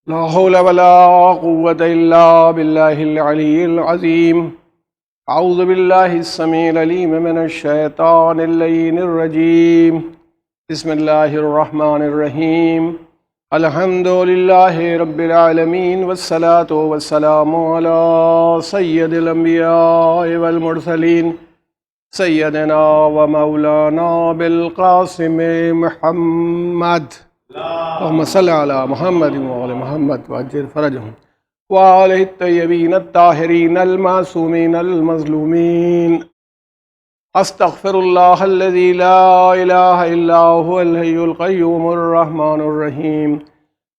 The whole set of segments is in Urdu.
لا حول ولا قوة إلا بالله العلي العظيم. أعوذ بالله السميع العليم من الشيطان اللعين الرجيم. بسم الله الرحمن الرحيم. الحمد لله رب العالمين والصلاة والسلام على سيد الأنبياء والمرسلين سيدنا ومولانا بالقاسم محمد اللهم صل على محمد وعلى محمد وعجل فرجهم وآله الطيبين الطاهرين المعصومين المظلومين. استغفر الله الذي لا إله إلا هو الحي القيوم الرحمن الرحيم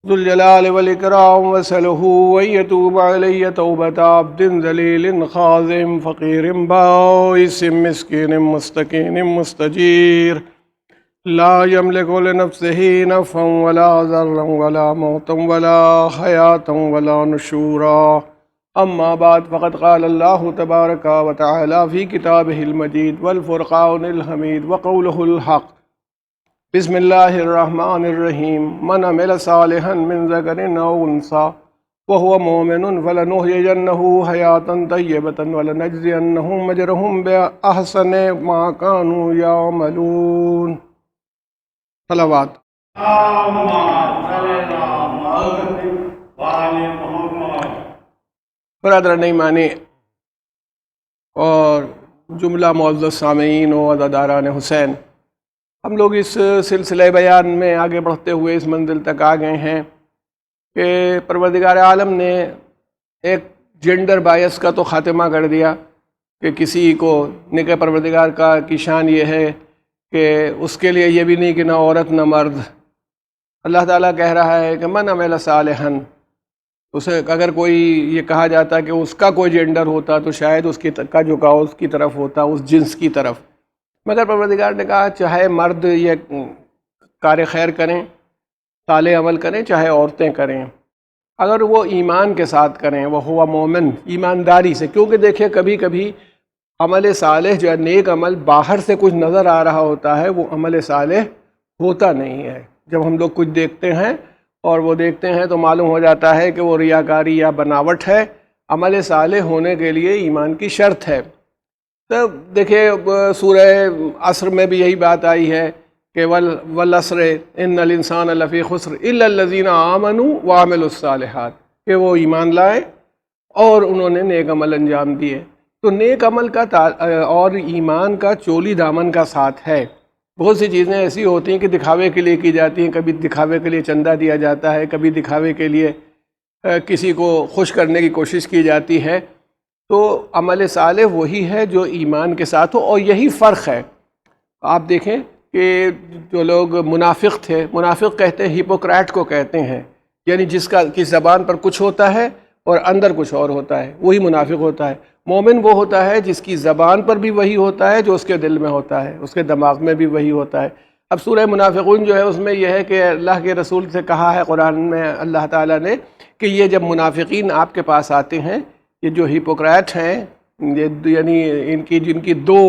ذو الجلال والإكرام وسأله أن يتوب علي توبة عبد ذليل خاضع فقير بائس مسكين مستكين مستجير لا يملك لنفسه نفعا ولا ضرا ولا موتا ولا حياة ولا نشورا. أما بعد فقد قال الله تبارك وتعالى في كتابه المجيد والفرقان الحميد وقوله الحق. بسم الله الرحمن الرحيم. من عمل صالحا من ذكر أو أنثى وهو مؤمن فلنحيينه حياة طيبة ولنجزينهم أجرهم بأحسن ما كانوا يعملون. صلوات. برادران ایمانی اور جملہ معزز سامعین و عزاداران حسین، ہم لوگ اس سلسلہ بیان میں آگے بڑھتے ہوئے اس منزل تک آ گئے ہیں کہ پروردگار عالم نے ایک جینڈر بائس کا تو خاتمہ کر دیا کہ کسی کو نکاح پروردگار کی شان یہ ہے کہ اس کے لیے یہ بھی نہیں کہ نہ عورت نہ مرد. اللہ تعالیٰ کہہ رہا ہے کہ من عمل صالحا، اسے اگر کوئی یہ کہا جاتا کہ اس کا کوئی جینڈر ہوتا تو شاید اس کی کا جھکاؤ اس کی طرف ہوتا، اس جنس کی طرف، مگر پروردگار نے کہا چاہے مرد یہ کار خیر کریں، صالح عمل کریں، چاہے عورتیں کریں، اگر وہ ایمان کے ساتھ کریں، وہ ہوا مومن، ایمانداری سے. کیونکہ دیکھیں کبھی کبھی عمل صالح جو ہے نیک عمل باہر سے کچھ نظر آ رہا ہوتا ہے، وہ عمل صالح ہوتا نہیں ہے. جب ہم لوگ کچھ دیکھتے ہیں اور وہ دیکھتے ہیں تو معلوم ہو جاتا ہے کہ وہ ریاکاری یا بناوٹ ہے. عمل صالح ہونے کے لیے ایمان کی شرط ہے. تو دیکھیں سورہ عصر میں بھی یہی بات آئی ہے کہ والعصر ان الانسان لفی خسر الا الذین آمنوا وعملوا الصالحات، کہ وہ ایمان لائے اور انہوں نے نیک عمل انجام دیے. تو نیک عمل کا اور ایمان کا چولی دامن کا ساتھ ہے. بہت سی چیزیں ایسی ہوتی ہیں کہ دکھاوے کے لیے کی جاتی ہیں، کبھی دکھاوے کے لیے چندہ دیا جاتا ہے، کبھی دکھاوے کے لیے کسی کو خوش کرنے کی کوشش کی جاتی ہے. تو عمل صالح وہی ہے جو ایمان کے ساتھ ہو، اور یہی فرق ہے. آپ دیکھیں کہ جو لوگ منافق تھے، منافق کہتے ہیں ہپوکریٹ کو کہتے ہیں، یعنی جس کی زبان پر کچھ ہوتا ہے اور اندر کچھ اور ہوتا ہے، وہی منافق ہوتا ہے. مومن وہ ہوتا ہے جس کی زبان پر بھی وہی ہوتا ہے جو اس کے دل میں ہوتا ہے، اس کے دماغ میں بھی وہی ہوتا ہے. اب سورہ منافقون جو ہے اس میں یہ ہے کہ اللہ کے رسول سے کہا ہے قرآن میں اللہ تعالیٰ نے کہ یہ جب منافقین آپ کے پاس آتے ہیں، یہ جو ہپوکریٹ ہیں، یعنی جن کی دو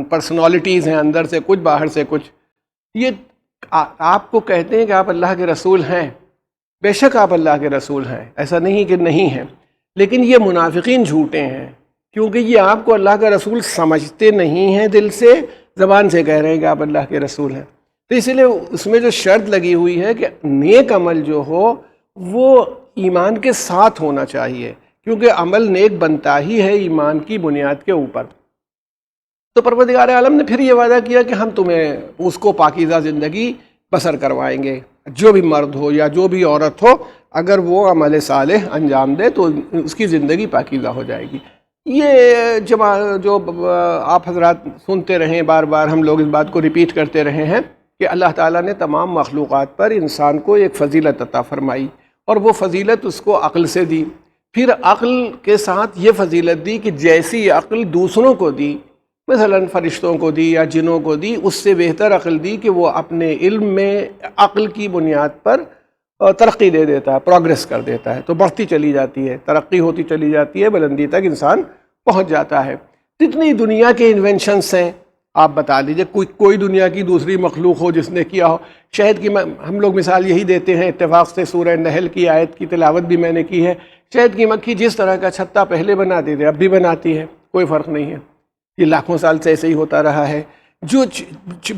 پرسنالٹیز ہیں، اندر سے کچھ باہر سے کچھ، یہ آپ کو کہتے ہیں کہ آپ اللہ کے رسول ہیں. بے شک آپ اللہ کے رسول ہیں، ایسا نہیں کہ نہیں ہیں، لیکن یہ منافقین جھوٹے ہیں کیونکہ یہ آپ کو اللہ کا رسول سمجھتے نہیں ہیں، دل سے زبان سے کہہ رہے ہیں کہ آپ اللہ کے رسول ہیں. تو اسی لیے اس میں جو شرط لگی ہوئی ہے کہ نیک عمل جو ہو وہ ایمان کے ساتھ ہونا چاہیے، کیونکہ عمل نیک بنتا ہی ہے ایمان کی بنیاد کے اوپر. تو پروردگار عالم نے پھر یہ وعدہ کیا کہ ہم تمہیں اس کو پاکیزہ زندگی بسر کروائیں گے. جو بھی مرد ہو یا جو بھی عورت ہو، اگر وہ عمل صالح انجام دے تو اس کی زندگی پاکیزہ ہو جائے گی. یہ جو آپ حضرات سنتے رہیں، بار بار ہم لوگ اس بات کو ریپیٹ کرتے رہے ہیں کہ اللہ تعالیٰ نے تمام مخلوقات پر انسان کو ایک فضیلت عطا فرمائی، اور وہ فضیلت اس کو عقل سے دی. پھر عقل کے ساتھ یہ فضیلت دی کہ جیسی عقل دوسروں کو دی، مثلا فرشتوں کو دی یا جنوں کو دی، اس سے بہتر عقل دی کہ وہ اپنے علم میں عقل کی بنیاد پر ترقی دے دیتا ہے، پروگریس کر دیتا ہے، تو بڑھتی چلی جاتی ہے، ترقی ہوتی چلی جاتی ہے، بلندی تک انسان پہنچ جاتا ہے. جتنی دنیا کے انوینشنس ہیں، آپ بتا دیجئے کوئی دنیا کی دوسری مخلوق ہو جس نے کیا ہو. شہد کی ہم لوگ مثال یہی دیتے ہیں، اتفاق سے سورہ نحل کی آیت کی تلاوت بھی میں نے کی ہے. شہد کی مکھی جس طرح کا چھتا پہلے بناتی تھی اب بھی بناتی ہے، کوئی فرق نہیں ہے. یہ لاکھوں سال سے ایسے ہی ہوتا رہا ہے. جو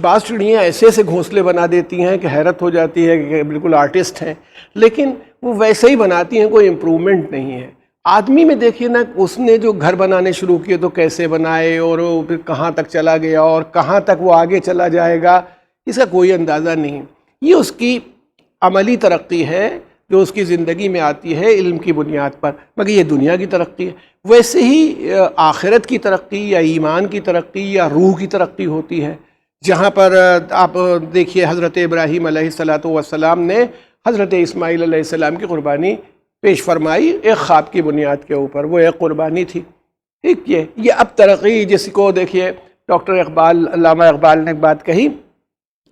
بعض چڑیاں ایسے ایسے گھونسلے بنا دیتی ہیں کہ حیرت ہو جاتی ہے کہ بالکل آرٹسٹ ہیں، لیکن وہ ویسے ہی بناتی ہیں، کوئی امپرومنٹ نہیں ہے. آدمی میں دیکھیے نا، اس نے جو گھر بنانے شروع کیے تو کیسے بنائے اور پھر کہاں تک چلا گیا اور کہاں تک وہ آگے چلا جائے گا، اس کا کوئی اندازہ نہیں. یہ اس کی عملی ترقی ہے جو اس کی زندگی میں آتی ہے علم کی بنیاد پر، مگر یہ دنیا کی ترقی ہے. ویسے ہی آخرت کی ترقی یا ایمان کی ترقی یا روح کی ترقی ہوتی ہے، جہاں پر آپ دیکھیے حضرت ابراہیم علیہ السلام نے حضرت اسماعیل علیہ السلام کی قربانی پیش فرمائی ایک خواب کی بنیاد کے اوپر، وہ ایک قربانی تھی. ٹھیک، یہ اب ترقی جس کو دیکھیے ڈاکٹر اقبال، علامہ اقبال نے ایک بات کہی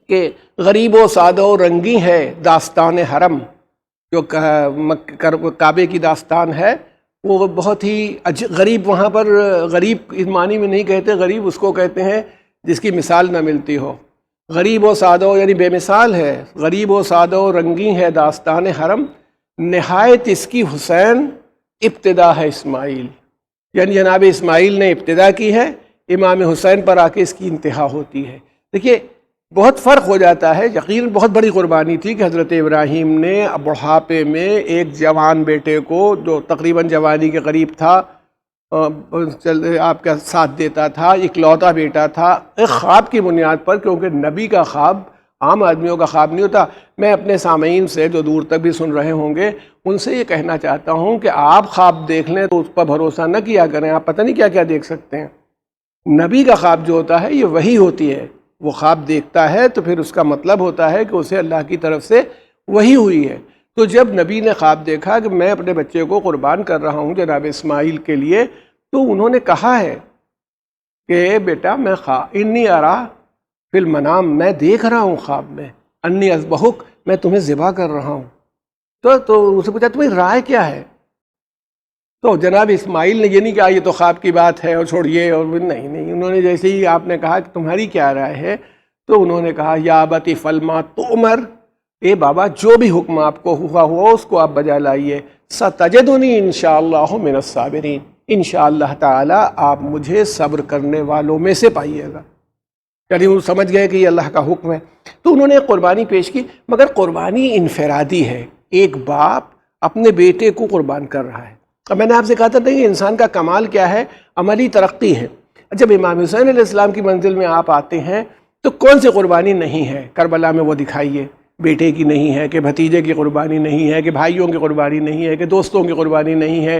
کہ غریب و سادہ و رنگی ہے داستان حرم، جو کعبے کی داستان ہے وہ بہت ہی غریب. وہاں پر غریب اس معنی میں نہیں کہتے، غریب اس کو کہتے ہیں جس کی مثال نہ ملتی ہو. غریب و سادہ و یعنی بے مثال ہے. غریب و سادہ و رنگی ہے داستان حرم، نہایت اس کی حسین ابتدا ہے اسماعیل. یعنی جناب اسماعیل نے ابتدا کی ہے، امام حسین پر آ کے اس کی انتہا ہوتی ہے. دیکھیے بہت فرق ہو جاتا ہے. یقیناً بہت بڑی قربانی تھی کہ حضرت ابراہیم نے بڑھاپے میں ایک جوان بیٹے کو جو تقریباً جوانی کے قریب تھا، آپ کا ساتھ دیتا تھا، اکلوتا بیٹا تھا، ایک خواب کی بنیاد پر، کیونکہ نبی کا خواب عام آدمیوں کا خواب نہیں ہوتا. میں اپنے سامعین سے جو دور تک بھی سن رہے ہوں گے ان سے یہ کہنا چاہتا ہوں کہ آپ خواب دیکھ لیں تو اس پر بھروسہ نہ کیا کریں. آپ پتہ نہیں کیا کیا دیکھ سکتے ہیں. نبی کا خواب جو ہوتا ہے یہ وحی ہوتی ہے. وہ خواب دیکھتا ہے تو پھر اس کا مطلب ہوتا ہے کہ اسے اللہ کی طرف سے وحی ہوئی ہے. تو جب نبی نے خواب دیکھا کہ میں اپنے بچے کو قربان کر رہا ہوں جناب اسماعیل کے لیے، تو انہوں نے کہا ہے کہ بیٹا میں انی ارا فی المنام، میں دیکھ رہا ہوں خواب میں، انی اذبحک، میں تمہیں ذبح کر رہا ہوں. تو اسے پوچھا تمہیں رائے کیا ہے؟ تو جناب اسماعیل نے یہ نہیں کہا یہ تو خواب کی بات ہے اور چھوڑیے، اور نہیں، انہوں نے جیسے ہی آپ نے کہا کہ تمہاری کیا رائے ہے، تو انہوں نے کہا یا ابت افعل ما تؤمر، اے بابا جو بھی حکم آپ کو ہوا اس کو آپ بجا لائیے. ستجدنی انشاءاللہ من الصابرین، انشاءاللہ تعالی آپ مجھے صبر کرنے والوں میں سے پائیے گا. یعنی وہ سمجھ گئے کہ یہ اللہ کا حکم ہے. تو انہوں نے ایک قربانی پیش کی، مگر قربانی انفرادی ہے. ایک باپ اپنے بیٹے کو قربان کر رہا ہے. اب میں نے آپ سے کہا تھا کہ انسان کا کمال کیا ہے؟ عملی ترقی ہے. جب امام حسین علیہ السلام کی منزل میں آپ آتے ہیں تو کون سی قربانی نہیں ہے کربلا میں؟ وہ دکھائیے. بیٹے کی نہیں ہے کہ بھتیجے کی قربانی نہیں ہے کہ بھائیوں کی قربانی نہیں ہے کہ دوستوں کی قربانی نہیں ہے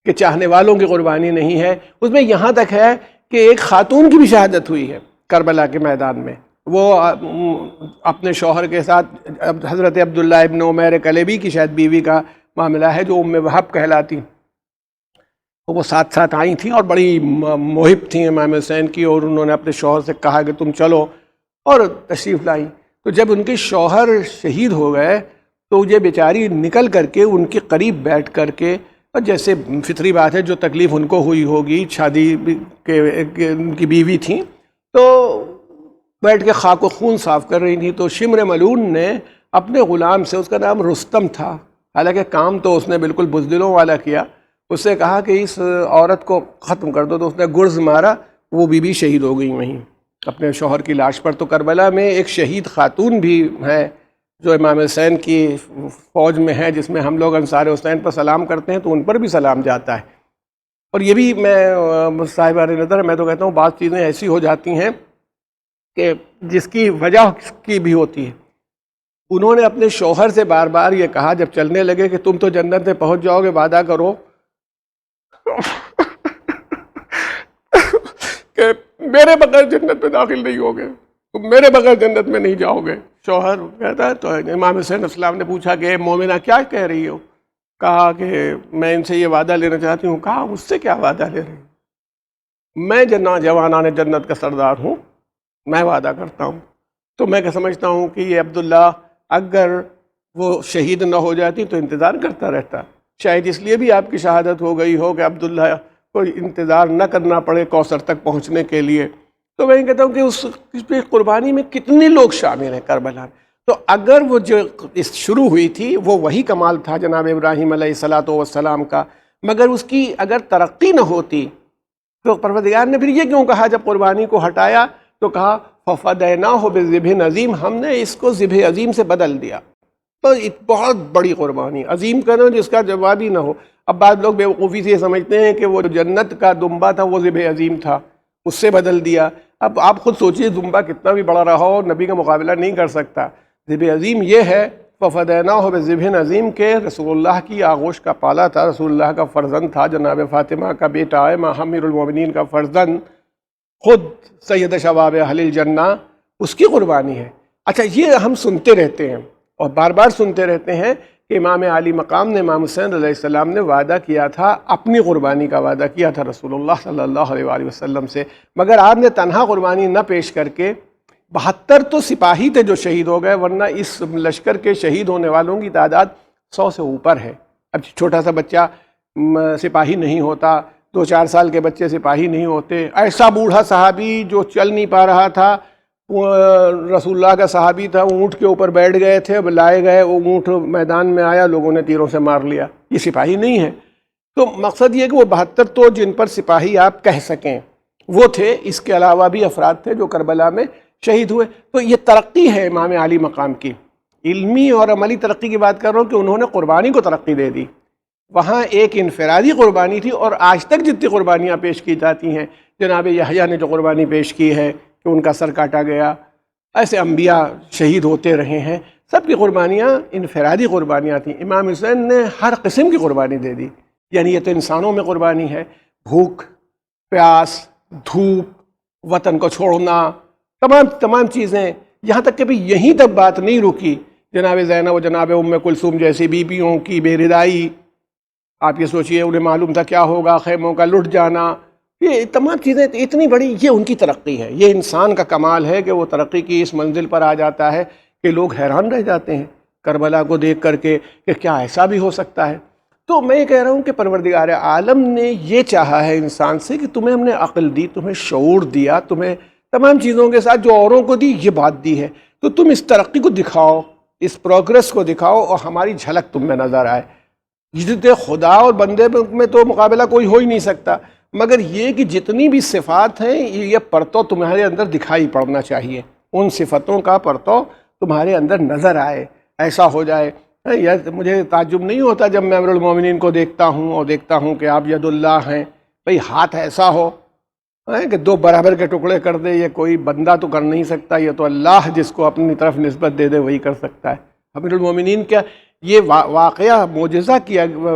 کہ چاہنے والوں کی قربانی نہیں ہے. اس میں یہاں تک ہے کہ ایک خاتون کی بھی شہادت ہوئی ہے کربلا کے میدان میں. وہ اپنے شوہر کے ساتھ، حضرت عبداللہ ابن عمیر کلیبی کی شاید بیوی کا معاملہ ہے جو ام وہب کہلاتی، وہ ساتھ آئی تھیں اور بڑی محب تھیں امام حسین کی، اور انہوں نے اپنے شوہر سے کہا کہ تم چلو، اور تشریف لائیں. تو جب ان کے شوہر شہید ہو گئے تو یہ بیچاری نکل کر کے ان کے قریب بیٹھ کر کے، اور جیسے فطری بات ہے جو تکلیف ان کو ہوئی ہوگی، شادی کے ان کی بیوی تھیں، تو بیٹھ کے خاک و خون صاف کر رہی تھیں. تو شمر ملعون نے اپنے غلام سے، اس کا نام رستم تھا، حالانکہ کام تو اس نے بالکل بزدلوں والا کیا، اس سے کہا کہ اس عورت کو ختم کر دو. تو اس نے گرز مارا، وہ بیوی شہید ہو گئی وہیں اپنے شوہر کی لاش پر. تو کربلا میں ایک شہید خاتون بھی ہے جو امام حسین کی فوج میں ہے، جس میں ہم لوگ انصار حسین پر سلام کرتے ہیں، تو ان پر بھی سلام جاتا ہے. اور یہ بھی میں صاحبان نظر میں تو کہتا ہوں بعض چیزیں ایسی ہو جاتی ہیں کہ جس کی وجہ کی بھی ہوتی ہے. انہوں نے اپنے شوہر سے بار بار یہ کہا جب چلنے لگے کہ تم تو جنت میں پہنچ جاؤ گے، وعدہ کرو کہ میرے بغیر جنت میں داخل نہیں ہوگے، تم میرے بغیر جنت میں نہیں جاؤ گے. شوہر کہتا ہے، تو امام حسین السلام نے پوچھا کہ مومنہ کیا کہہ رہی ہو؟ کہا کہ میں ان سے یہ وعدہ لینا چاہتی ہوں. کہا اس سے کیا وعدہ لے رہی ہوں؟ میں جوانان جنت کا سردار ہوں، میں وعدہ کرتا ہوں. تو میں سمجھتا ہوں کہ یہ عبداللہ اگر وہ شہید نہ ہو جاتی تو انتظار کرتا رہتا. شاید اس لیے بھی آپ کی شہادت ہو گئی ہو کہ عبداللہ کو انتظار نہ کرنا پڑے کوثر تک پہنچنے کے لیے. تو میں کہتا ہوں کہ اس پہ قربانی میں کتنے لوگ شامل ہیں کربلا میں. تو اگر وہ جو شروع ہوئی تھی وہ وہی کمال تھا جناب ابراہیم علیہ الصلاۃ والسلام کا، مگر اس کی اگر ترقی نہ ہوتی تو پروردگار نے پھر یہ کیوں کہا جب قربانی کو ہٹایا تو کہا فَفَدَيْنَاهُ بِذِبْحٍ عَظِيمٍ، ہم نے اس کو ذبح عظیم سے بدل دیا. تو ایک بہت بڑی قربانی عظیم کرنا جس کا جواب ہی نہ ہو. اب بعض لوگ بیوقوفی سے یہ سمجھتے ہیں کہ وہ جنت کا دمبا تھا وہ ذبح عظیم تھا، اس سے بدل دیا. اب آپ خود سوچئے دمبا کتنا بھی بڑا رہا ہو نبی کا مقابلہ نہیں کر سکتا. ذبح عظیم یہ ہے فَفَدَيْنَاهُ بِذِبْحٍ عَظِيمٍ کہ رسول اللہ کی آغوش کا پالا تھا، رسول اللہ کا فرزند تھا، جناب فاطمہ کا بیٹا ہے، امیر المومنین کا فرزند، خود سید شباب اہل الجنہ، اس کی قربانی ہے. اچھا یہ ہم سنتے رہتے ہیں اور بار بار سنتے رہتے ہیں کہ امام عالی مقام نے امام حسین علیہ السلام نے وعدہ کیا تھا، اپنی قربانی کا وعدہ کیا تھا رسول اللہ صلی اللہ علیہ وآلہ وسلم سے، مگر آپ نے تنہا قربانی نہ پیش کر کے 72 تو سپاہی تھے جو شہید ہو گئے، ورنہ اس لشکر کے شہید ہونے والوں کی تعداد 100 سے اوپر ہے. اب چھوٹا سا بچہ سپاہی نہیں ہوتا، 2-4 سال کے بچے سپاہی نہیں ہوتے. ایسا بوڑھا صحابی جو چل نہیں پا رہا تھا، رسول اللہ کا صحابی تھا، اونٹ کے اوپر بیٹھ گئے تھے، لائے گئے، وہ اونٹ میدان میں آیا، لوگوں نے تیروں سے مار لیا. یہ سپاہی نہیں ہے. تو مقصد یہ کہ وہ 72 تو جن پر سپاہی آپ کہہ سکیں وہ تھے، اس کے علاوہ بھی افراد تھے جو کربلا میں شہید ہوئے. تو یہ ترقی ہے امام عالی مقام کی، علمی اور عملی ترقی کی بات کر رہا ہوں کہ انہوں نے قربانی کو ترقی دے دی. وہاں ایک انفرادی قربانی تھی، اور آج تک جتنی قربانیاں پیش کی جاتی ہیں، جناب یحییٰ نے جو قربانی پیش کی ہے کہ ان کا سر کاٹا گیا، ایسے انبیاء شہید ہوتے رہے ہیں، سب کی قربانیاں انفرادی قربانیاں تھیں. امام حسین نے ہر قسم کی قربانی دے دی. یعنی یہ تو انسانوں میں قربانی ہے، بھوک، پیاس، دھوپ، وطن کو چھوڑنا، تمام چیزیں، یہاں تک کہ بھی یہیں تک بات نہیں رکی. جناب زینب و جناب ام کلثوم جیسی بیویوں کی بے ردائی، آپ یہ سوچئے انہیں معلوم تھا کیا ہوگا، خیموں کا لٹ جانا، یہ تمام چیزیں اتنی بڑی، یہ ان کی ترقی ہے. یہ انسان کا کمال ہے کہ وہ ترقی کی اس منزل پر آ جاتا ہے کہ لوگ حیران رہ جاتے ہیں کربلا کو دیکھ کر کے کہ کیا ایسا بھی ہو سکتا ہے. تو میں یہ کہہ رہا ہوں کہ پروردگار عالم نے یہ چاہا ہے انسان سے کہ تمہیں ہم نے عقل دی، تمہیں شعور دیا، تمہیں تمام چیزوں کے ساتھ جو اوروں کو دی یہ بات دی ہے، تو تم اس ترقی کو دکھاؤ، اس پروگرس کو دکھاؤ اور ہماری جھلک تم میں نظر آئے. جتنے خدا اور بندے میں تو مقابلہ کوئی ہو ہی نہیں سکتا، مگر یہ کہ جتنی بھی صفات ہیں یہ پرتو تمہارے اندر دکھائی پڑنا چاہیے، ان صفتوں کا پرتو تمہارے اندر نظر آئے، ایسا ہو جائے. یا مجھے تعجب نہیں ہوتا جب میں امیر المومنین کو دیکھتا ہوں اور دیکھتا ہوں کہ آپ ید اللہ ہیں، بھئی ہاتھ ایسا ہو کہ 2 برابر کے ٹکڑے کر دے، یہ کوئی بندہ تو کر نہیں سکتا، یہ تو اللہ جس کو اپنی طرف نسبت دے دے وہی کر سکتا ہے. امیر المومنین کیا یہ واقعہ معجزہ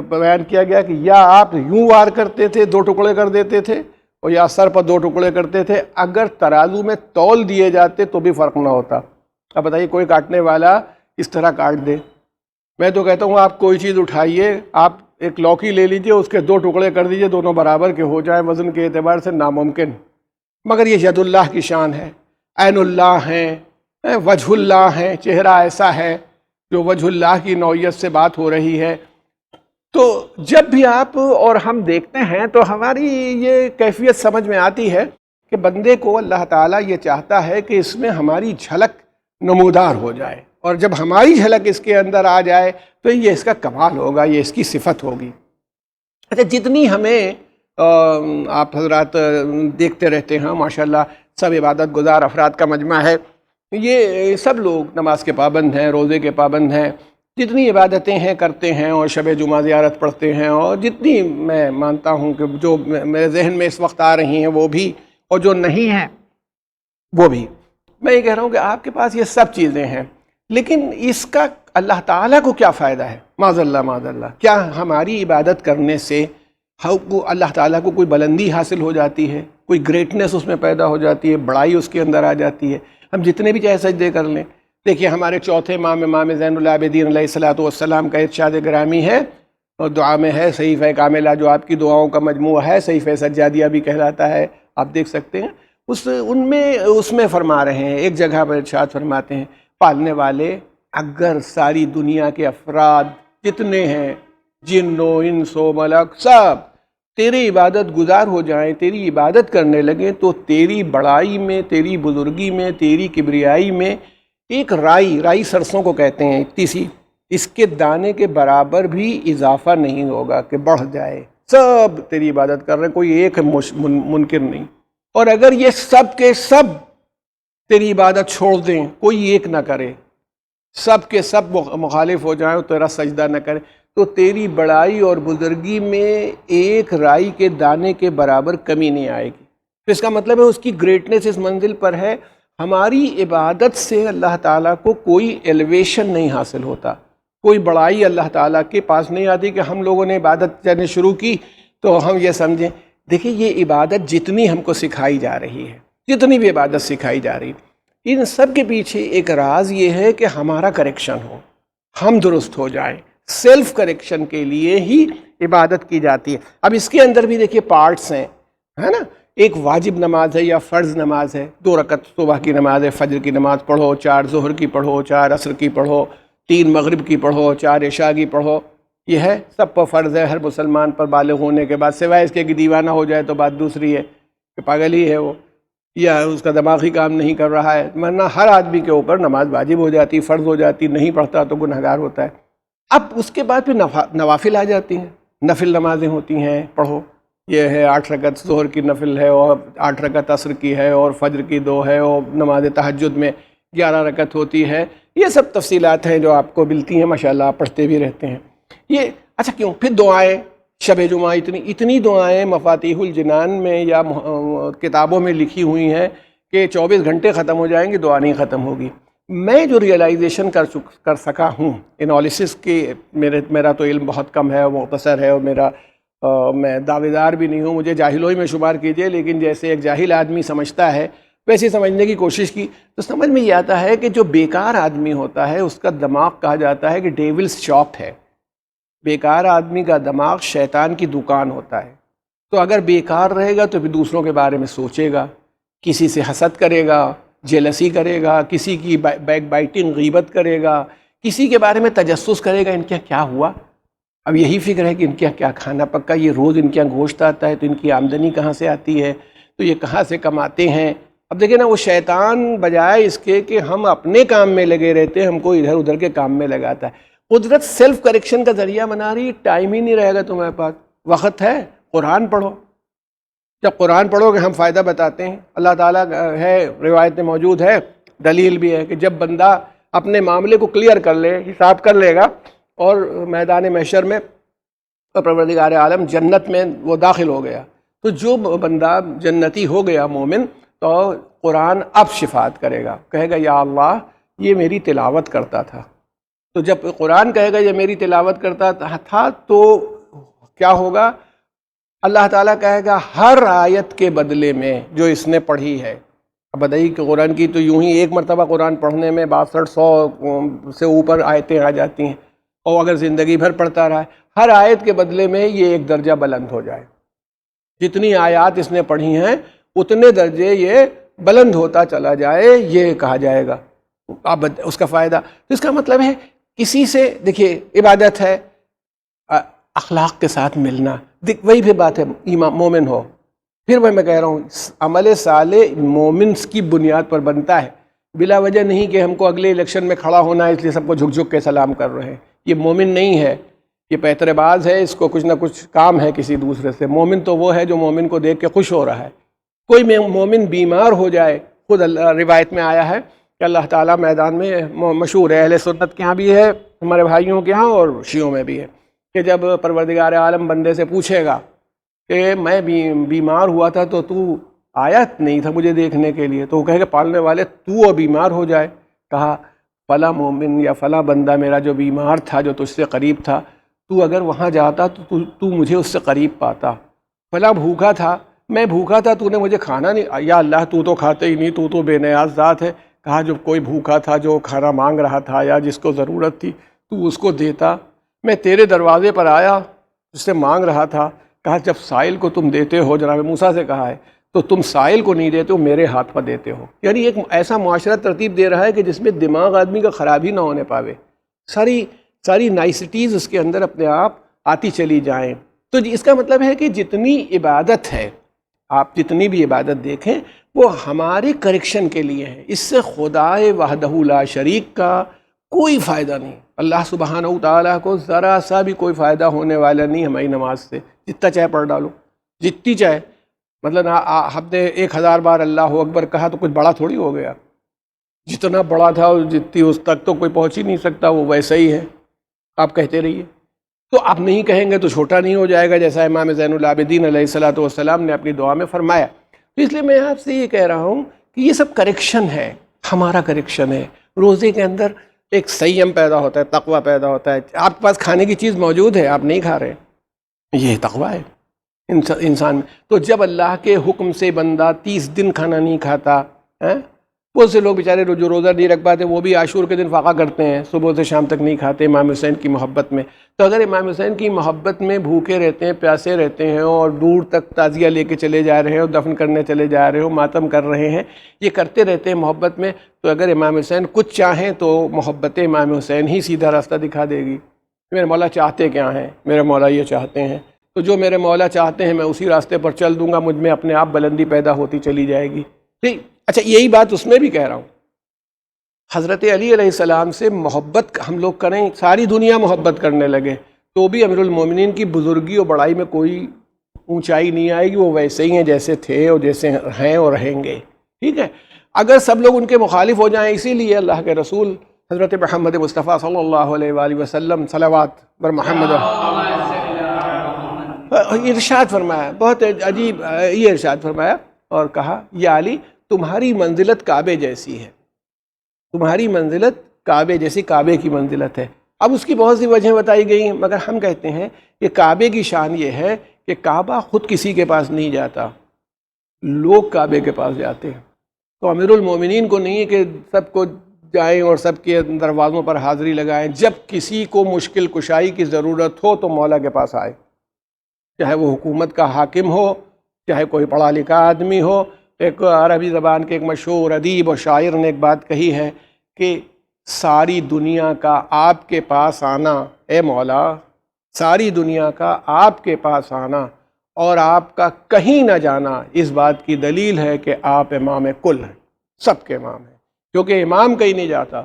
بیان کیا گیا کہ یا آپ یوں وار کرتے تھے 2 ٹکڑے کر دیتے تھے، اور یا سر پر 2 ٹکڑے کرتے تھے، اگر ترازو میں تول دیے جاتے تو بھی فرق نہ ہوتا. اب بتائیے کوئی کاٹنے والا اس طرح کاٹ دے. میں تو کہتا ہوں آپ کوئی چیز اٹھائیے، آپ ایک لوکی لے لیجئے، اس کے 2 ٹکڑے کر دیجئے، دونوں برابر کے ہو جائیں وزن کے اعتبار سے، ناممکن. مگر یہ ید اللہ کی شان ہے، عین اللہ ہیں، وجہ اللہ ہیں، چہرہ ایسا ہے جو وجہ اللہ کی نوعیت سے بات ہو رہی ہے. تو جب بھی آپ اور ہم دیکھتے ہیں تو ہماری یہ کیفیت سمجھ میں آتی ہے کہ بندے کو اللہ تعالیٰ یہ چاہتا ہے کہ اس میں ہماری جھلک نمودار ہو جائے، اور جب ہماری جھلک اس کے اندر آ جائے تو یہ اس کا کمال ہوگا، یہ اس کی صفت ہوگی. اچھا جتنی ہمیں آپ حضرات دیکھتے رہتے ہیں، ماشاءاللہ سب عبادت گزار افراد کا مجمع ہے، یہ سب لوگ نماز کے پابند ہیں، روزے کے پابند ہیں، جتنی عبادتیں ہیں کرتے ہیں، اور شب جمعہ زیارت پڑھتے ہیں، اور جتنی میں مانتا ہوں کہ جو میرے ذہن میں اس وقت آ رہی ہیں وہ بھی، اور جو نہیں ہیں وہ بھی. میں یہ کہہ رہا ہوں کہ آپ کے پاس یہ سب چیزیں ہیں، لیکن اس کا اللہ تعالیٰ کو کیا فائدہ ہے؟ معاذ اللہ، کیا ہماری عبادت کرنے سے اللہ تعالیٰ کو کوئی بلندی حاصل ہو جاتی ہے، کوئی گریٹنس اس میں پیدا ہو جاتی ہے، بڑائی اس کے اندر آ جاتی ہے؟ ہم جتنے بھی چاہے سجدے کر لیں. دیکھیے ہمارے چوتھے امام زین العابدین علیہ الصلاۃ والسلام کا ارشاد گرامی ہے، اور دعا میں ہے صحیفہ کاملہ جو آپ کی دعاؤں کا مجموعہ ہے، صحیفہ سجادیہ بھی کہلاتا ہے، آپ دیکھ سکتے ہیں. اس میں فرما رہے ہیں، ایک جگہ پر ارشاد فرماتے ہیں، پالنے والے اگر ساری دنیا کے افراد جتنے ہیں، جن و انس و ملک، سب تیرے عبادت گزار ہو جائیں، تیری عبادت کرنے لگیں، تو تیری بڑائی میں، تیری بزرگی میں، تیری کبریائی میں ایک رائی سرسوں کو کہتے ہیں، اتنی سی، اس کے دانے کے برابر بھی اضافہ نہیں ہوگا کہ بڑھ جائے۔ سب تیری عبادت کر رہے ہیں، کوئی ایک منکر نہیں، اور اگر یہ سب کے سب تیری عبادت چھوڑ دیں، کوئی ایک نہ کرے، سب کے سب مخالف ہو جائیں، تیرا سجدہ نہ کرے، تو تیری بڑائی اور بزرگی میں ایک رائی کے دانے کے برابر کمی نہیں آئے گی۔ تو اس کا مطلب ہے اس کی گریٹنس اس منزل پر ہے۔ ہماری عبادت سے اللہ تعالیٰ کو کوئی ایلیویشن نہیں حاصل ہوتا، کوئی بڑائی اللہ تعالیٰ کے پاس نہیں آتی کہ ہم لوگوں نے عبادت کرنے شروع کی تو ہم یہ سمجھیں۔ دیکھیں یہ عبادت جتنی ہم کو سکھائی جا رہی ہے، جتنی بھی عبادت سکھائی جا رہی ہے، ان سب کے پیچھے ایک راز یہ ہے کہ ہمارا کریکشن ہو، ہم درست ہو جائیں۔ سیلف کریکشن کے لیے ہی عبادت کی جاتی ہے۔ اب اس کے اندر بھی دیکھیے پارٹس ہیں، ہے نا، ایک واجب نماز ہے یا فرض نماز ہے، 2 رکعت صبح کی نماز ہے، فجر کی نماز پڑھو، 4 ظہر کی پڑھو، 4 عصر کی پڑھو، 3 مغرب کی پڑھو، 4 عشاء کی پڑھو، یہ ہے سب پر فرض ہے ہر مسلمان پر بالغ ہونے کے بعد، سوائے اس کے کہ دیوانہ ہو جائے تو بات دوسری ہے کہ پاگل ہی ہے وہ، یا اس کا دماغ ہی کام نہیں کر رہا ہے، ورنہ ہر آدمی کے اوپر نماز واجب ہو جاتی، فرض ہو جاتی، نہیں پڑھتا تو گنہگار ہوتا ہے۔ اب اس کے بعد پھر نوافل آ جاتی ہیں، نفل نمازیں ہوتی ہیں، پڑھو، یہ ہے 8 رکعت ظہر کی نفل ہے، اور 8 رکعت عصر کی ہے، اور فجر کی 2 ہے، اور نماز تہجد میں 11 رکعت ہوتی ہے۔ یہ سب تفصیلات ہیں جو آپ کو ملتی ہیں، ماشاءاللہ آپ پڑھتے بھی رہتے ہیں۔ یہ اچھا کیوں؟ پھر دعائیں، شب جمعہ اتنی دعائیں مفاتیح الجنان میں یا کتابوں میں لکھی ہوئی ہیں کہ 24 گھنٹے ختم ہو جائیں گے، دعا نہیں ختم ہوگی۔ میں جو ریئلائزیشن کر سکا ہوں انالیسس کے، میرا تو علم بہت کم ہے، مختصر ہے، اور میں دعوے دار بھی نہیں ہوں، مجھے جاہلوں ہی میں شمار کیجئے، لیکن جیسے ایک جاہل آدمی سمجھتا ہے ویسے سمجھنے کی کوشش کی تو سمجھ میں یہ آتا ہے کہ جو بیکار آدمی ہوتا ہے اس کا دماغ کہا جاتا ہے کہ ڈیولز شاپ ہے۔ بیکار آدمی کا دماغ شیطان کی دکان ہوتا ہے۔ تو اگر بیکار رہے گا تو پھر دوسروں کے بارے میں سوچے گا، کسی سے حسد کرے گا، جیلسی کرے گا، کسی کی بیک بائٹنگ غیبت کرے گا، کسی کے بارے میں تجسس کرے گا، ان کے کیا ہوا، اب یہی فکر ہے کہ ان کے کیا کھانا پکا، یہ روز ان کے گوشت آتا ہے تو ان کی آمدنی کہاں سے آتی ہے، تو یہ کہاں سے کماتے ہیں۔ اب دیکھیں نا، وہ شیطان بجائے اس کے کہ ہم اپنے کام میں لگے رہتے ہیں، ہم کو ادھر ادھر کے کام میں لگاتا ہے۔ قدرت سیلف کریکشن کا ذریعہ بنا رہی، ٹائم ہی نہیں رہے گا تمہارے پاس، وقت ہے، قرآن پڑھو۔ جب قرآن پڑھو گے ہم فائدہ بتاتے ہیں، اللہ تعالیٰ ہے، روایت میں موجود ہے، دلیل بھی ہے کہ جب بندہ اپنے معاملے کو کلیئر کر لے، حساب کر لے گا، اور میدان محشر میں پروردگار عالم جنت میں وہ داخل ہو گیا، تو جو بندہ جنتی ہو گیا مومن، تو قرآن اب شفاعت کرے گا، کہے گا یا اللہ یہ میری تلاوت کرتا تھا۔ تو جب قرآن کہے گا یہ میری تلاوت کرتا تھا تو کیا ہوگا؟ اللہ تعالیٰ کہے گا ہر آیت کے بدلے میں جو اس نے پڑھی ہے۔ اب بتائیے کہ قرآن کی تو یوں ہی ایک مرتبہ قرآن پڑھنے میں 6200 سے اوپر آیتیں آ جاتی ہیں، اور اگر زندگی بھر پڑھتا رہا ہے، ہر آیت کے بدلے میں یہ ایک درجہ بلند ہو جائے۔ جتنی آیات اس نے پڑھی ہیں اتنے درجے یہ بلند ہوتا چلا جائے، یہ کہا جائے گا اب اس کا فائدہ۔ تو اس کا مطلب ہے کسی سے، دیکھیے عبادت ہے، اخلاق کے ساتھ ملنا، وہی پھر بات ہے ایمان مومن ہو۔ پھر میں کہہ رہا ہوں عمل صالح مومنس کی بنیاد پر بنتا ہے، بلا وجہ نہیں کہ ہم کو اگلے الیکشن میں کھڑا ہونا ہے اس لیے سب کو جھک جھک کے سلام کر رہے ہیں، یہ مومن نہیں ہے، یہ پیترے باز ہے، اس کو کچھ نہ کچھ کام ہے کسی دوسرے سے۔ مومن تو وہ ہے جو مومن کو دیکھ کے خوش ہو رہا ہے۔ کوئی مومن بیمار ہو جائے، خود روایت میں آیا ہے کہ اللہ تعالیٰ میدان میں مشہور ہے، اہل سنت کے ہاں بھی ہے، ہمارے بھائیوں کے ہاں اور شیعوں میں بھی ہے، کہ جب پروردگار عالم بندے سے پوچھے گا کہ میں بیمار ہوا تھا تو آیا نہیں تھا مجھے دیکھنے کے لیے، تو وہ کہے گا پالنے والے تو بیمار ہو جائے، کہا فلاں مومن یا فلاں بندہ میرا جو بیمار تھا، جو تجھ سے قریب تھا، تو اگر وہاں جاتا تو مجھے اس سے قریب پاتا۔ فلاں بھوکا تھا، میں بھوکا تھا، تو نے مجھے کھانا نہیں، یا اللہ تو کھاتے ہی نہیں، تو بے نیاز ذات ہے۔ کہا جو کوئی بھوکا تھا، جو کھانا مانگ رہا تھا یا جس کو ضرورت تھی، تو اس کو دیتا۔ میں تیرے دروازے پر آیا، اس سے مانگ رہا تھا، کہا جب سائل کو تم دیتے ہو، جناب موسیٰ سے کہا ہے، تو تم سائل کو نہیں دیتے ہو، میرے ہاتھ پر دیتے ہو۔ یعنی ایک ایسا معاشرہ ترتیب دے رہا ہے کہ جس میں دماغ آدمی کا خراب ہی نہ ہونے پاوے، ساری نائسٹیز اس کے اندر اپنے آپ آتی چلی جائیں۔ تو اس کا مطلب ہے کہ جتنی عبادت ہے، آپ جتنی بھی عبادت دیکھیں وہ ہمارے کریکشن کے لیے ہے، اس سے خدائے وحدہ لا شریک کا کوئی فائدہ نہیں۔ اللہ سبحانہ تعالیٰ کو ذرا سا بھی کوئی فائدہ ہونے والا نہیں ہماری نماز سے، جتنا چاہے پڑھ ڈالو، جتنی چاہے، مطلب ہم نے 1000 بار اللہ اکبر کہا تو کچھ بڑا تھوڑی ہو گیا، جتنا بڑا تھا جتنی اس تک تو کوئی پہنچ ہی نہیں سکتا، وہ ویسا ہی ہے، آپ کہتے رہیے۔ تو آپ نہیں کہیں گے تو چھوٹا نہیں ہو جائے گا، جیسا امام زین العابدین علیہ الصلوۃ والسلام نے اپنی دعا میں فرمایا۔ تو اس لیے میں آپ سے یہ کہہ رہا ہوں کہ یہ سب کریکشن ہے، ہمارا کریکشن ہے۔ روزے کے اندر ایک سیم پیدا ہوتا ہے، تقوی پیدا ہوتا ہے۔ آپ کے پاس کھانے کی چیز موجود ہے، آپ نہیں کھا رہے، یہ تقوی ہے انسان میں۔ تو جب اللہ کے حکم سے بندہ 30 دن کھانا نہیں کھاتا، بہت سے لوگ بیچارے جو روزہ نہیں رکھ پاتے وہ بھی عاشور کے دن فاقہ کرتے ہیں، صبح سے شام تک نہیں کھاتے امام حسین کی محبت میں۔ تو اگر امام حسین کی محبت میں بھوکے رہتے ہیں، پیاسے رہتے ہیں، اور دور تک تعزیہ لے کے چلے جا رہے ہو، دفن کرنے چلے جا رہے ہو، ماتم کر رہے ہیں، یہ کرتے رہتے ہیں محبت میں، تو اگر امام حسین کچھ چاہیں تو محبت امام حسین ہی سیدھا راستہ دکھا دے گی۔ میرے مولا چاہتے کیا ہیں؟ میرے مولا یہ چاہتے ہیں، تو جو میرے مولا چاہتے ہیں میں اسی راستے پر چل دوں گا، مجھ میں اپنے آپ بلندی پیدا ہوتی چلی جائے گی۔ ٹھیک، اچھا یہی بات اس میں بھی کہہ رہا ہوں، حضرت علی علیہ السلام سے محبت ہم لوگ کریں، ساری دنیا محبت کرنے لگے تو بھی امیر المومنین کی بزرگی اور بڑائی میں کوئی اونچائی نہیں آئے گی، وہ ویسے ہی ہیں جیسے تھے اور جیسے ہیں اور رہیں گے۔ ٹھیک ہے، اگر سب لوگ ان کے مخالف ہو جائیں، اسی لیے اللہ کے رسول حضرت محمد مصطفیٰ صلی اللہ علیہ وآلہ وسلم صلوات بر محمد ارشاد فرمایا، بہت عجیب یہ ارشاد فرمایا اور کہا یا علی تمہاری منزلت کعبے جیسی ہے، تمہاری منزلت کعبے جیسی، کعبے کی منزلت ہے۔ اب اس کی بہت سی وجہیں بتائی گئی ہیں، مگر ہم کہتے ہیں کہ کعبے کی شان یہ ہے کہ کعبہ خود کسی کے پاس نہیں جاتا، لوگ کعبے کے پاس جاتے ہیں۔ تو امیر المومنین کو نہیں ہے کہ سب کو جائیں اور سب کے دروازوں پر حاضری لگائیں، جب کسی کو مشکل کشائی کی ضرورت ہو تو مولا کے پاس آئے، چاہے وہ حکومت کا حاکم ہو، چاہے کوئی پڑھا لکھا آدمی ہو۔ ایک عربی زبان کے ایک مشہور ادیب اور شاعر نے ایک بات کہی ہے کہ ساری دنیا کا آپ کے پاس آنا، اے مولا ساری دنیا کا آپ کے پاس آنا اور آپ کا کہیں نہ جانا اس بات کی دلیل ہے کہ آپ امام کل ہیں، سب کے امام ہیں، کیونکہ امام کہیں نہیں جاتا،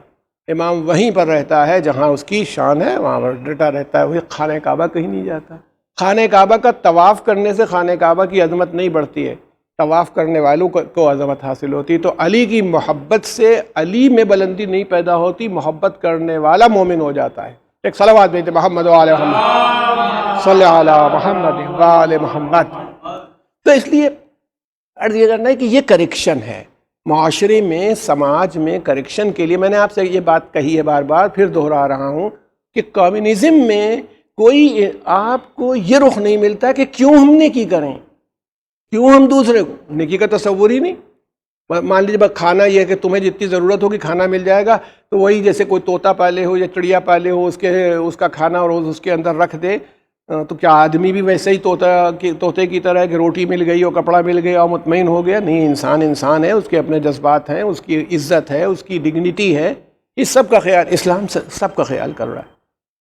امام وہیں پر رہتا ہے جہاں اس کی شان ہے، وہاں پر ڈٹا رہتا ہے، وہی خانہ کعبہ کہیں نہیں جاتا۔ خانہ کعبہ کا طواف کرنے سے خانہ کعبہ کی عظمت نہیں بڑھتی ہے، طواف کرنے والوں کو عظمت حاصل ہوتی۔ تو علی کی محبت سے علی میں بلندی نہیں پیدا ہوتی، محبت کرنے والا مومن ہو جاتا ہے۔ ایک صلوات بھیجتے محمد وآل محمد صلی علی محمد وآل محمد۔ تو اس لیے عرض یہ کرنا ہے کہ یہ کریکشن ہے معاشرے میں، سماج میں کریکشن کے لیے۔ میں نے آپ سے یہ بات کہی ہے بار بار، پھر دہرا رہا ہوں کہ کمیونزم میں کوئی آپ کو یہ رخ نہیں ملتا کہ کیوں ہم نیکی کریں، کیوں ہم دوسرے کو، نیکی کا تصور ہی نہیں۔ مان لیجیے بس کھانا یہ ہے کہ تمہیں جتنی ضرورت ہوگی کھانا مل جائے گا، تو وہی جیسے کوئی طوطا پالے ہو یا چڑیا پالے ہو، اس کا کھانا اور اس کے اندر رکھ دے، تو کیا آدمی بھی ویسے ہی طوطے کی طرح ہے کہ روٹی مل گئی اور کپڑا مل گیا اور مطمئن ہو گیا؟ نہیں، انسان ہے، اس کے اپنے جذبات ہیں، اس کی عزت ہے، اس کی ڈگنیٹی ہے، اس سب کا خیال اسلام سب کا خیال کر رہا ہے،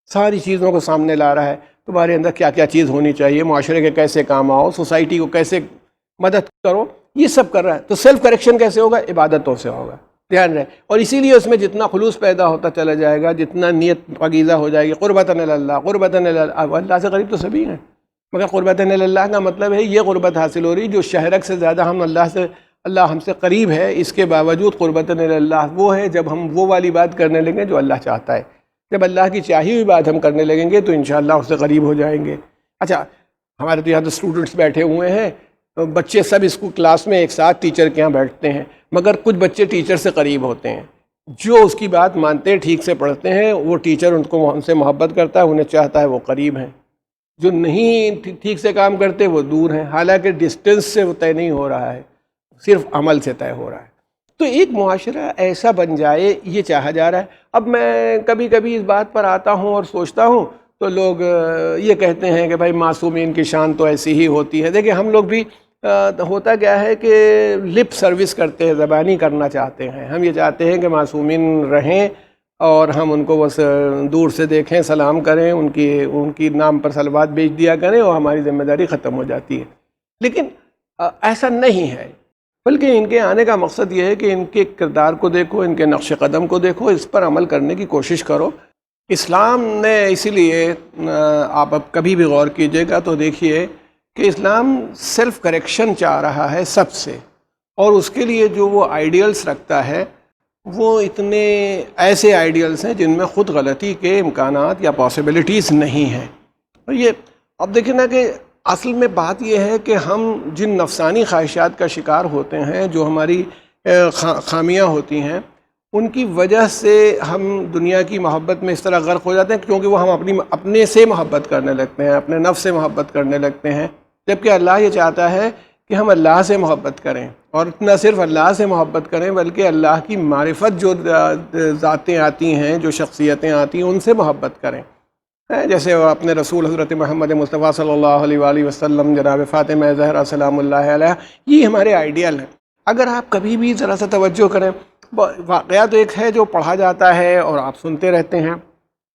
ساری چیزوں کو سامنے لا رہا ہے۔ تمہارے اندر کیا کیا چیز ہونی چاہیے، معاشرے کے کیسے کام آؤ، سوسائٹی کو کیسے مدد کرو، یہ سب کر رہا ہے۔ تو سیلف کریکشن کیسے ہوگا؟ عبادتوں سے ہوگا، دھیان رہے۔ اور اسی لیے اس میں جتنا خلوص پیدا ہوتا چلا جائے گا، جتنا نیت پاکیزہ ہو جائے گی، قربتاً اللہ، قربتاً اللہ۔ اب اللہ سے قریب تو سبھی ہیں، مگر قربتاً اللہ کا مطلب ہے یہ قربت حاصل ہو رہی جو شہرک سے زیادہ ہم اللہ ہم سے قریب ہے، اس کے باوجود قربتاً اللہ وہ ہے جب ہم وہ والی بات کرنے لگیں جو اللہ چاہتا ہے۔ جب اللہ کی چاہی ہوئی بات ہم کرنے لگیں گے تو انشاءاللہ اس سے قریب ہو جائیں گے۔ اچھا، ہمارے تو یہاں تو اسٹوڈنٹس بیٹھے ہوئے ہیں، بچے سب اسکول کلاس میں ایک ساتھ ٹیچر کے یہاں بیٹھتے ہیں، مگر کچھ بچے ٹیچر سے قریب ہوتے ہیں، جو اس کی بات مانتے ہیں، ٹھیک سے پڑھتے ہیں، وہ ٹیچر ان سے محبت کرتا ہے، انہیں چاہتا ہے وہ قریب ہیں۔ جو نہیں ٹھیک سے کام کرتے وہ دور ہیں، حالانکہ ڈسٹینس سے وہ طے نہیں ہو رہا ہے، صرف عمل سے طے ہو رہا ہے۔ تو ایک معاشرہ ایسا بن جائے، یہ چاہا جا رہا ہے۔ اب میں کبھی کبھی اس بات پر آتا ہوں اور سوچتا ہوں تو لوگ یہ کہتے ہیں کہ بھائی معصومین کی شان تو ایسی ہی ہوتی ہے۔ دیکھیں ہم لوگ بھی ہوتا کیا ہے کہ لپ سروس کرتے ہیں، زبانی کرنا چاہتے ہیں، ہم یہ چاہتے ہیں کہ معصومین رہیں اور ہم ان کو بس دور سے دیکھیں، سلام کریں، ان کی نام پر صلوات بھیج دیا کریں اور ہماری ذمہ داری ختم ہو جاتی ہے۔ لیکن ایسا نہیں ہے، بلکہ ان کے آنے کا مقصد یہ ہے کہ ان کے کردار کو دیکھو، ان کے نقش قدم کو دیکھو، اس پر عمل کرنے کی کوشش کرو۔ اسلام نے اسی لیے آپ اب کبھی بھی غور کیجئے گا تو دیکھیے کہ اسلام سیلف کریکشن چاہ رہا ہے سب سے، اور اس کے لیے جو وہ آئیڈیلز رکھتا ہے وہ اتنے ایسے آئیڈیلز ہیں جن میں خود غلطی کے امکانات یا پاسبلٹیز نہیں ہیں۔ اور یہ اب دیکھیں نا کہ اصل میں بات یہ ہے کہ ہم جن نفسانی خواہشات کا شکار ہوتے ہیں، جو ہماری خامیاں ہوتی ہیں، ان کی وجہ سے ہم دنیا کی محبت میں اس طرح غرق ہو جاتے ہیں کیونکہ وہ ہم اپنے سے محبت کرنے لگتے ہیں، اپنے نفس سے محبت کرنے لگتے ہیں، جبکہ اللہ یہ چاہتا ہے کہ ہم اللہ سے محبت کریں، اور نہ صرف اللہ سے محبت کریں بلکہ اللہ کی معرفت جو ذاتیں آتی ہیں، جو شخصیتیں آتی ہیں، ان سے محبت کریں۔ جیسے وہ اپنے رسول حضرت محمد مصطفیٰ صلی اللہ علیہ وآلہ وسلم، جناب فاطمہ زہرا سلام اللہ علیہ، یہ ہمارے آئیڈیل ہیں۔ اگر آپ کبھی بھی ذرا سا توجہ کریں، واقعہ تو ایک ہے جو پڑھا جاتا ہے اور آپ سنتے رہتے ہیں،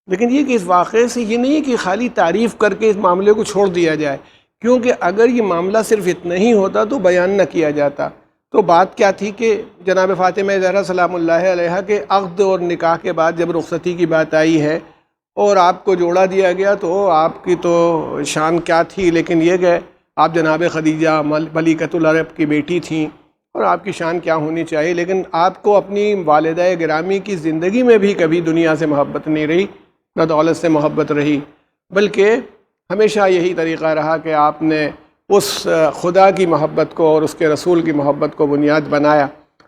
لیکن یہ کہ اس واقعے سے یہ نہیں کہ خالی تعریف کر کے اس معاملے کو چھوڑ دیا جائے، کیونکہ اگر یہ معاملہ صرف اتنا ہی ہوتا تو بیان نہ کیا جاتا۔ تو بات کیا تھی کہ جناب فاطمہ زہرا سلام اللہ علیہ کے عقد اور نکاح کے بعد جب رخصتی کی بات آئی ہے اور آپ کو جوڑا دیا گیا تو آپ کی تو شان کیا تھی، لیکن یہ کہ آپ جناب خدیجہ ملکۃ العرب کی بیٹی تھیں اور آپ کی شان کیا ہونی چاہیے، لیکن آپ کو اپنی والدہ گرامی کی زندگی میں بھی کبھی دنیا سے محبت نہیں رہی، نہ دولت سے محبت رہی، بلکہ ہمیشہ یہی طریقہ رہا کہ آپ نے اس خدا کی محبت کو اور اس کے رسول کی محبت کو بنیاد بنایا۔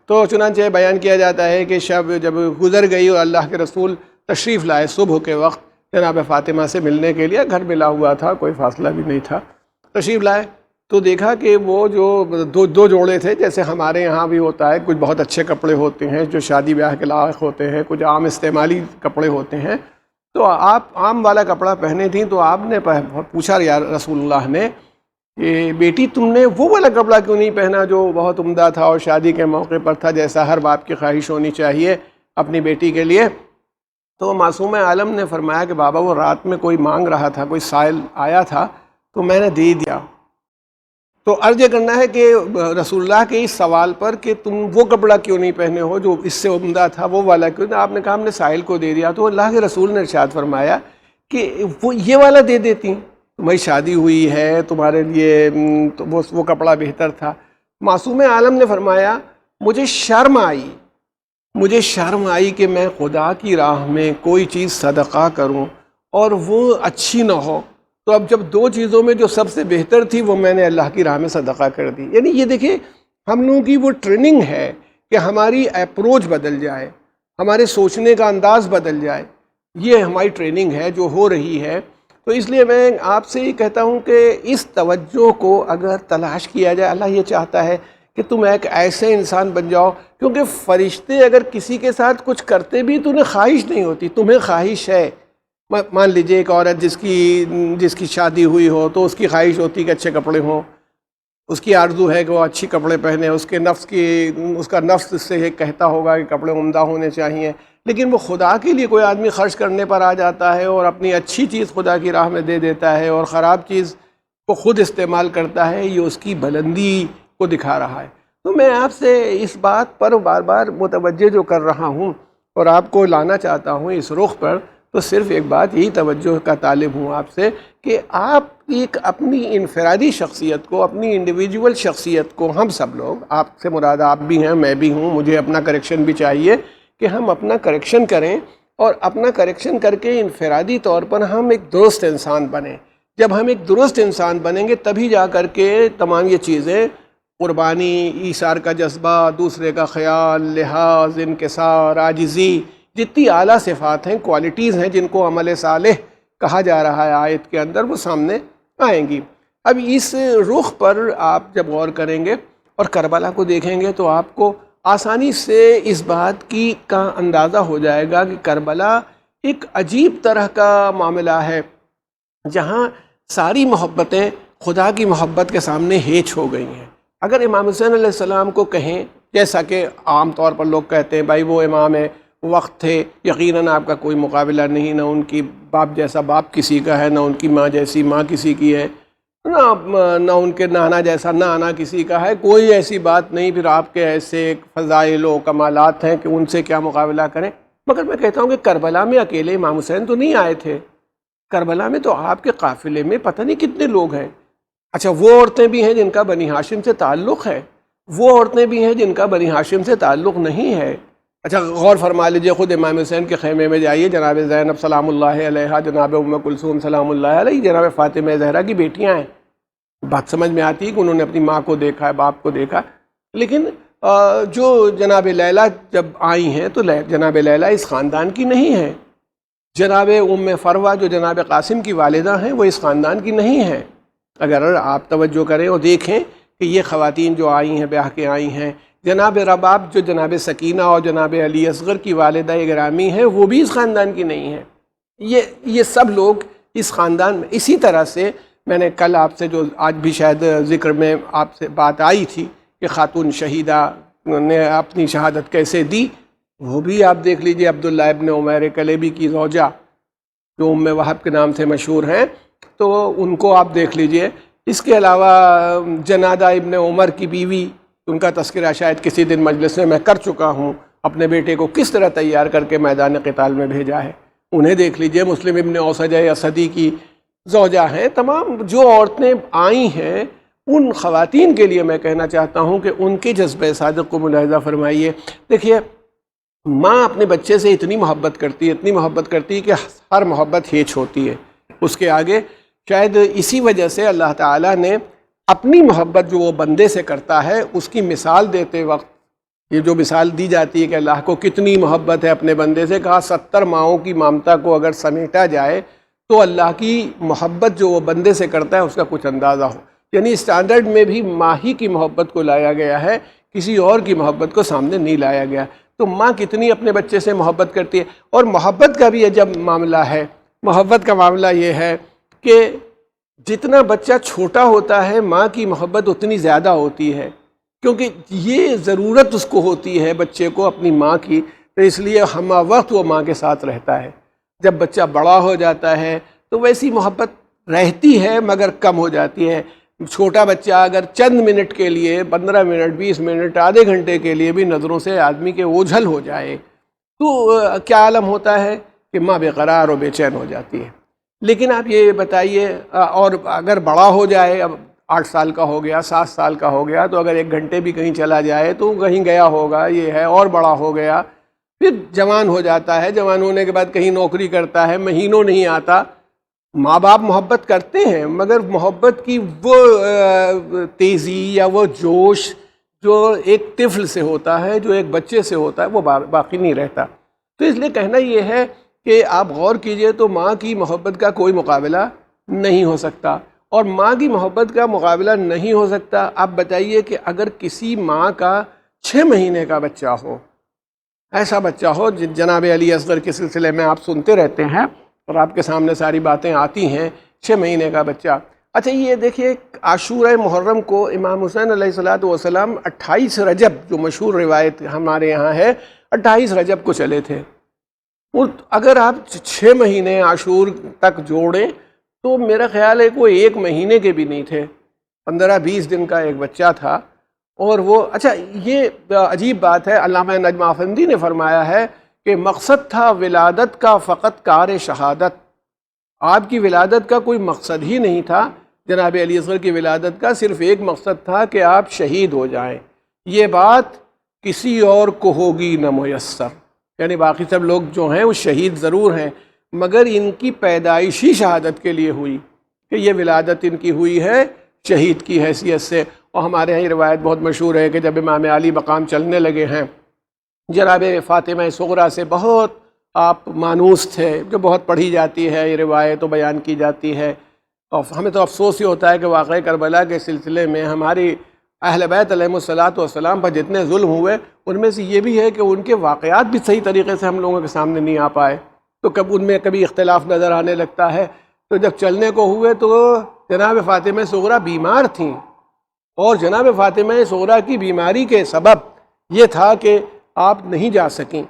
تو چنانچہ بیان کیا جاتا ہے کہ شب جب گزر گئی اور اللہ کے رسول تشریف لائے صبح کے وقت جناب فاطمہ سے ملنے کے لیے، گھر ملا ہوا تھا، کوئی فاصلہ بھی نہیں تھا، تشریف لائے تو دیکھا کہ وہ جو دو جوڑے تھے، جیسے ہمارے یہاں بھی ہوتا ہے، کچھ بہت اچھے کپڑے ہوتے ہیں جو شادی بیاہ کے لائق ہوتے ہیں، کچھ عام استعمالی کپڑے ہوتے ہیں، تو آپ عام والا کپڑا پہنے تھیں، تو آپ نے پوچھا یا رسول اللہ نے کہ بیٹی تم نے وہ والا کپڑا کیوں نہیں پہنا جو بہت عمدہ تھا اور شادی کے موقع پر تھا، جیسا ہر باپ کی خواہش ہونی چاہیے اپنی بیٹی کے لیے؟ تو معصوم عالم نے فرمایا کہ بابا وہ رات میں کوئی مانگ رہا تھا، کوئی سائل آیا تھا تو میں نے دے دیا۔ تو عرض یہ کرنا ہے کہ رسول اللہ کے اس سوال پر کہ تم وہ کپڑا کیوں نہیں پہنے ہو جو اس سے عمدہ تھا، وہ والا کیوں نہیں، آپ نے کہا ہم نے سائل کو دے دیا۔ تو اللہ کے رسول نے ارشاد فرمایا کہ وہ یہ والا دے دیتی، تمہاری شادی ہوئی ہے، تمہارے لیے وہ کپڑا بہتر تھا۔ معصوم عالم نے فرمایا مجھے شرم آئی کہ میں خدا کی راہ میں کوئی چیز صدقہ کروں اور وہ اچھی نہ ہو، تو اب جب دو چیزوں میں جو سب سے بہتر تھی وہ میں نے اللہ کی راہ میں صدقہ کر دی۔ یعنی یہ دیکھیں ہم لوگوں کی وہ ٹریننگ ہے کہ ہماری اپروچ بدل جائے، ہمارے سوچنے کا انداز بدل جائے، یہ ہماری ٹریننگ ہے جو ہو رہی ہے۔ تو اس لیے میں آپ سے یہ کہتا ہوں کہ اس توجہ کو اگر تلاش کیا جائے، اللہ یہ چاہتا ہے کہ تم ایک ایسے انسان بن جاؤ، کیونکہ فرشتے اگر کسی کے ساتھ کچھ کرتے بھی تو انہیں خواہش نہیں ہوتی، تمہیں خواہش ہے۔ مان لیجئے ایک عورت جس کی شادی ہوئی ہو تو اس کی خواہش ہوتی کہ اچھے کپڑے ہوں، اس کی آرزو ہے کہ وہ اچھی کپڑے پہنے، اس کا نفس اس سے یہ کہتا ہوگا کہ کپڑے عمدہ ہونے چاہیے، لیکن وہ خدا کے لیے کوئی آدمی خرچ کرنے پر آ جاتا ہے اور اپنی اچھی چیز خدا کی راہ میں دے دیتا ہے اور خراب چیز کو خود استعمال کرتا ہے، یہ اس کی بلندی کو دکھا رہا ہے۔ تو میں آپ سے اس بات پر بار بار متوجہ جو کر رہا ہوں اور آپ کو لانا چاہتا ہوں اس رخ پر، تو صرف ایک بات یہی توجہ کا طالب ہوں آپ سے کہ آپ ایک اپنی انفرادی شخصیت کو، اپنی انڈیویجول شخصیت کو، ہم سب لوگ، آپ سے مراد آپ بھی ہیں، میں بھی ہوں، مجھے اپنا کریکشن بھی چاہیے کہ ہم اپنا کریکشن کریں، اور اپنا کریکشن کر کے انفرادی طور پر ہم ایک درست انسان بنیں۔ جب ہم ایک درست انسان بنیں گے تبھی جا کر کے تمام یہ چیزیں، قربانی، ایثار کا جذبہ، دوسرے کا خیال، لحاظ، انکسار، عاجزی، جتنی اعلیٰ صفات ہیں، کوالٹیز ہیں جن کو عمل صالح کہا جا رہا ہے آیت کے اندر، وہ سامنے آئیں گی۔ اب اس رخ پر آپ جب غور کریں گے اور کربلا کو دیکھیں گے تو آپ کو آسانی سے اس بات کا اندازہ ہو جائے گا کہ کربلا ایک عجیب طرح کا معاملہ ہے جہاں ساری محبتیں خدا کی محبت کے سامنے ہیچ ہو گئی ہیں۔ اگر امام حسین علیہ السلام کو کہیں، جیسا کہ عام طور پر لوگ کہتے ہیں بھائی وہ امام ہے، وقت تھے، یقیناً آپ کا کوئی مقابلہ نہیں، نہ ان کی باپ جیسا باپ کسی کا ہے، نہ ان کی ماں جیسی ماں کسی کی ہے، نہ ان کے نانا جیسا نانا کسی کا ہے، کوئی ایسی بات نہیں۔ پھر آپ کے ایسے فضائل و کمالات ہیں کہ ان سے کیا مقابلہ کریں۔ مگر میں کہتا ہوں کہ کربلا میں اکیلے امام حسین تو نہیں آئے تھے، کربلا میں تو آپ کے قافلے میں پتہ نہیں کتنے لوگ ہیں۔ اچھا، وہ عورتیں بھی ہیں جن کا بنی ہاشم سے تعلق ہے، وہ عورتیں بھی ہیں جن کا بنی ہاشم سے تعلق نہیں ہے۔ اچھا غور فرما لیجئے، خود امام حسین کے خیمے میں جائیے، جناب زینب سلام اللہ علیہا، جناب ام کلثوم سلام اللہ علیہ، جناب فاطمہ زہرا کی بیٹیاں ہیں۔ بات سمجھ میں آتی ہے کہ انہوں نے اپنی ماں کو دیکھا ہے، باپ کو دیکھا، لیکن جو جناب لیلہ جب آئی ہیں تو جناب لیلہ اس خاندان کی نہیں ہے۔ جناب ام فروہ جو جناب قاسم کی والدہ ہیں وہ اس خاندان کی نہیں ہیں۔ اگر آپ توجہ کریں اور دیکھیں کہ یہ خواتین جو آئی ہیں، بیاہ کے آئی ہیں، جناب رباب جو جناب سکینہ اور جناب علی اصغر کی والدہ گرامی ہیں، وہ بھی اس خاندان کی نہیں ہیں۔ یہ سب لوگ اس خاندان میں۔ اسی طرح سے میں نے کل آپ سے جو آج بھی شاید ذکر میں آپ سے بات آئی تھی کہ خاتون شہیدہ نے اپنی شہادت کیسے دی، وہ بھی آپ دیکھ لیجئے، عبداللہ ابن عمیر کلیبی کی زوجہ جو ام وہب کے نام سے مشہور ہیں، تو ان کو آپ دیکھ لیجئے۔ اس کے علاوہ جنادہ ابن عمر کی بیوی، ان کا تذکرہ شاید کسی دن مجلس میں کر چکا ہوں، اپنے بیٹے کو کس طرح تیار کر کے میدان قتال میں بھیجا ہے، انہیں دیکھ لیجئے۔ مسلم ابن اوسجہ اسدی کی زوجہ ہیں۔ تمام جو عورتیں آئی ہیں، ان خواتین کے لیے میں کہنا چاہتا ہوں کہ ان کے جذبہ صادق کو ملاحظہ فرمائیے۔ دیکھیے، ماں اپنے بچے سے اتنی محبت کرتی ہے، اتنی محبت کرتی ہے کہ ہر محبت ہیچ ہوتی ہے اس کے آگے۔ شاید اسی وجہ سے اللہ تعالیٰ نے اپنی محبت جو وہ بندے سے کرتا ہے اس کی مثال دیتے وقت، یہ جو مثال دی جاتی ہے کہ اللہ کو کتنی محبت ہے اپنے بندے سے، کہا 70 ماؤں کی ممتا کو اگر سمیٹا جائے تو اللہ کی محبت جو وہ بندے سے کرتا ہے اس کا کچھ اندازہ ہو۔ یعنی اسٹینڈرڈ میں بھی ماں ہی کی محبت کو لایا گیا ہے، کسی اور کی محبت کو سامنے نہیں لایا گیا۔ تو ماں کتنی اپنے بچے سے محبت کرتی ہے۔ اور محبت کا بھی یہ جب معاملہ ہے، محبت کا معاملہ یہ ہے کہ جتنا بچہ چھوٹا ہوتا ہے ماں کی محبت اتنی زیادہ ہوتی ہے، کیونکہ یہ ضرورت اس کو ہوتی ہے بچے کو اپنی ماں کی، تو اس لیے ہمہ وقت وہ ماں کے ساتھ رہتا ہے۔ جب بچہ بڑا ہو جاتا ہے تو ویسی محبت رہتی ہے مگر کم ہو جاتی ہے۔ چھوٹا بچہ اگر چند منٹ کے لیے، 15 منٹ، 20 منٹ، آدھے گھنٹے کے لیے بھی نظروں سے آدمی کے اوجھل ہو جائے تو کیا عالم ہوتا ہے کہ ماں بے قرار اور بے چین ہو جاتی ہے۔ لیکن آپ یہ بتائیے، اور اگر بڑا ہو جائے، اب 8 سال کا ہو گیا، 7 سال کا ہو گیا، تو اگر 1 گھنٹے بھی کہیں چلا جائے تو کہیں گیا ہوگا، یہ ہے، اور بڑا ہو گیا، پھر جوان ہو جاتا ہے، جوان ہونے کے بعد کہیں نوکری کرتا ہے، مہینوں نہیں آتا۔ ماں باپ محبت کرتے ہیں مگر محبت کی وہ تیزی یا وہ جوش جو ایک طفل سے ہوتا ہے، جو ایک بچے سے ہوتا ہے، وہ باقی نہیں رہتا۔ تو اس لیے کہنا یہ ہے کہ آپ غور کیجئے تو ماں کی محبت کا کوئی مقابلہ نہیں ہو سکتا، اور ماں کی محبت کا مقابلہ نہیں ہو سکتا۔ آپ بتائیے کہ اگر کسی ماں کا 6 مہینے کا بچہ ہو، ایسا بچہ ہو، جناب علی اصغر کے سلسلے میں آپ سنتے رہتے ہیں اور آپ کے سامنے ساری باتیں آتی ہیں، 6 مہینے کا بچہ۔ اچھا یہ دیکھیے، عاشورہ محرم کو امام حسین علیہ الصلوۃ والسلام 28 رجب، جو مشہور روایت ہمارے یہاں ہے، 28 رجب کو چلے تھے۔ اور اگر آپ 6 مہینے عاشور تک جوڑیں تو میرا خیال ہے کہ وہ 1 مہینے کے بھی نہیں تھے، 15-20 دن کا ایک بچہ تھا۔ اور وہ، اچھا یہ عجیب بات ہے، علامہ نجم افندی نے فرمایا ہے کہ مقصد تھا ولادت کا فقط کار شہادت۔ آپ کی ولادت کا کوئی مقصد ہی نہیں تھا، جناب علی اصغر کی ولادت کا صرف ایک مقصد تھا کہ آپ شہید ہو جائیں۔ یہ بات کسی اور کو ہوگی نہ میسر، یعنی باقی سب لوگ جو ہیں وہ شہید ضرور ہیں، مگر ان کی پیدائشی شہادت کے لیے ہوئی کہ یہ ولادت ان کی ہوئی ہے شہید کی حیثیت سے۔ اور ہمارے یہاں یہ روایت بہت مشہور ہے کہ جب امام علی مقام چلنے لگے ہیں، جناب فاطمہ صغریٰ سے بہت آپ مانوس تھے، جو بہت پڑھی جاتی ہے یہ روایت و بیان کی جاتی ہے۔ اور ہمیں تو افسوس ہی ہوتا ہے کہ واقعہ کربلا کے سلسلے میں ہماری اہل بیت علیہم الصلاۃ والسلام پر جتنے ظلم ہوئے، ان میں سے یہ بھی ہے کہ ان کے واقعات بھی صحیح طریقے سے ہم لوگوں کے سامنے نہیں آ پائے، تو کب ان میں کبھی اختلاف نظر آنے لگتا ہے۔ تو جب چلنے کو ہوئے تو جناب فاطمہ صغریٰ بیمار تھیں، اور جناب فاطمہ صغریٰ کی بیماری کے سبب یہ تھا کہ آپ نہیں جا سکیں۔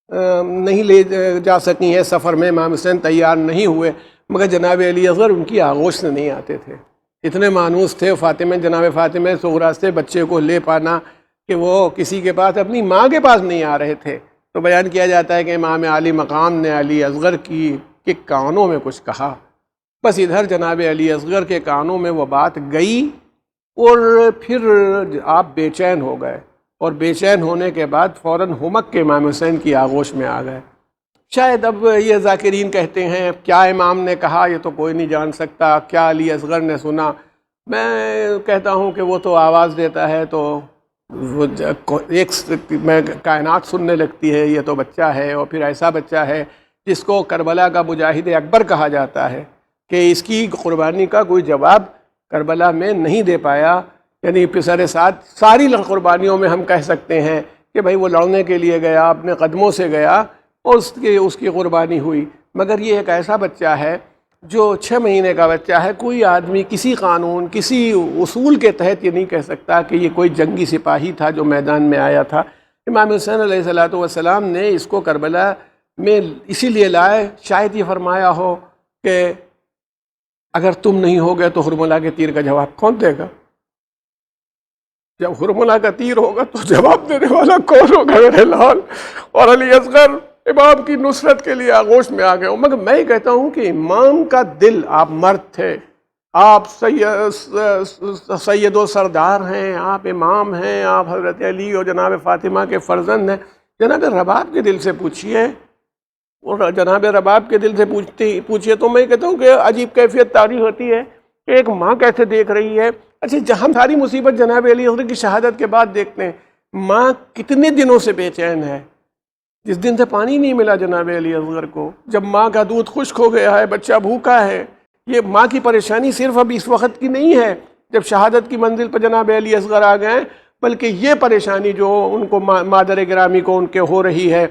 نہیں لے جا سکی ہیں سفر میں، امام حسین تیار نہیں ہوئے، مگر جناب علی اصغر ان کی آغوش سے نہیں آتے تھے، اتنے مانوس تھے فاطمہ، جناب فاطمہ صغریٰ سے بچے کو لے پانا کہ وہ کسی کے پاس، اپنی ماں کے پاس نہیں آ رہے تھے۔ تو بیان کیا جاتا ہے کہ امام عالی مقام نے علی اصغر کے کانوں میں کچھ کہا، بس ادھر جناب علی اصغر کے کانوں میں وہ بات گئی اور پھر آپ بے چین ہو گئے، اور بے چین ہونے کے بعد فوراً ہمک کے امام حسین کی آغوش میں آ گئے۔ شاید اب یہ ذاکرین کہتے ہیں کیا امام نے کہا یہ تو کوئی نہیں جان سکتا، کیا علی اصغر نے سنا؟ میں کہتا ہوں کہ وہ تو آواز دیتا ہے تو وہ ایک میں کائنات سننے لگتی ہے، یہ تو بچہ ہے، اور پھر ایسا بچہ ہے جس کو کربلا کا مجاہد اکبر کہا جاتا ہے کہ اس کی قربانی کا کوئی جواب کربلا میں نہیں دے پایا، یعنی پسر سعد ساری قربانیوں میں ہم کہہ سکتے ہیں کہ بھئی وہ لڑنے کے لیے گیا، اپنے قدموں سے گیا اور اس کی قربانی ہوئی، مگر یہ ایک ایسا بچہ ہے جو 6 مہینے کا بچہ ہے۔ کوئی آدمی کسی قانون، کسی اصول کے تحت یہ نہیں کہہ سکتا کہ یہ کوئی جنگی سپاہی تھا جو میدان میں آیا تھا۔ امام حسین علیہ السلام نے اس کو کربلا میں اسی لیے لائے، شاید یہ فرمایا ہو کہ اگر تم نہیں ہوگے تو حرملہ کے تیر کا جواب کون دے گا؟ جب حرملہ کا تیر ہوگا تو جواب دینے والا کون ہوگا میرے لال؟ اور علی اصغر امام کی نصرت کے لیے آغوش میں آ گئے۔ مگر میں یہ کہتا ہوں کہ امام کا دل، آپ مرد تھے، آپ سید و سردار ہیں، آپ امام ہیں، آپ حضرت علی اور جناب فاطمہ کے فرزند ہیں، جناب رباب کے دل سے پوچھئے، اور جناب رباب کے دل سے پوچھئے تو میں کہتا ہوں کہ عجیب کیفیت طاری ہوتی ہے کہ ایک ماں کیسے دیکھ رہی ہے۔ اچھا جہاں ساری مصیبت جناب علی اصغر کی شہادت کے بعد دیکھتے ہیں، ماں کتنے دنوں سے بے چین ہے، جس دن سے پانی نہیں ملا جناب علی اصغر کو، جب ماں کا دودھ خشک ہو گیا ہے، بچہ بھوکا ہے۔ یہ ماں کی پریشانی صرف اب اس وقت کی نہیں ہے جب شہادت کی منزل پر جناب علی اصغر آ گئے، بلکہ یہ پریشانی جو ان کو مادر گرامی کو ان کے ہو رہی ہے،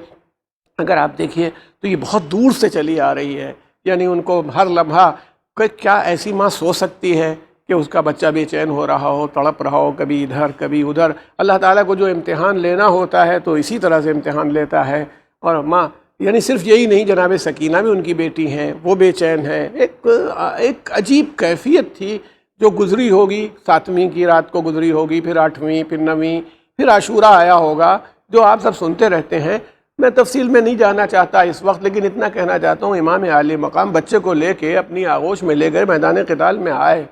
اگر آپ دیکھیے تو یہ بہت دور سے چلی آ رہی ہے، یعنی ان کو ہر لمحہ کیا ایسی ماں سو سکتی ہے کہ اس کا بچہ بے چین ہو رہا ہو، تڑپ رہا ہو، کبھی ادھر کبھی ادھر۔ اللہ تعالیٰ کو جو امتحان لینا ہوتا ہے تو اسی طرح سے امتحان لیتا ہے، اور ماں یعنی صرف یہی نہیں، جناب سکینہ بھی ان کی بیٹی ہیں، وہ بے چین ہیں۔ ایک عجیب کیفیت تھی جو گزری ہوگی، 7ویں کی رات کو گزری ہوگی، پھر 8ویں، پھر 9ویں، پھر عاشورہ آیا ہوگا، جو آپ سب سنتے رہتے ہیں۔ میں تفصیل میں نہیں جانا چاہتا اس وقت، لیکن اتنا کہنا چاہتا ہوں امام عالی مقام بچے کو لے کے اپنی آغوش میں لے گئے، میدان قتال میں آئے،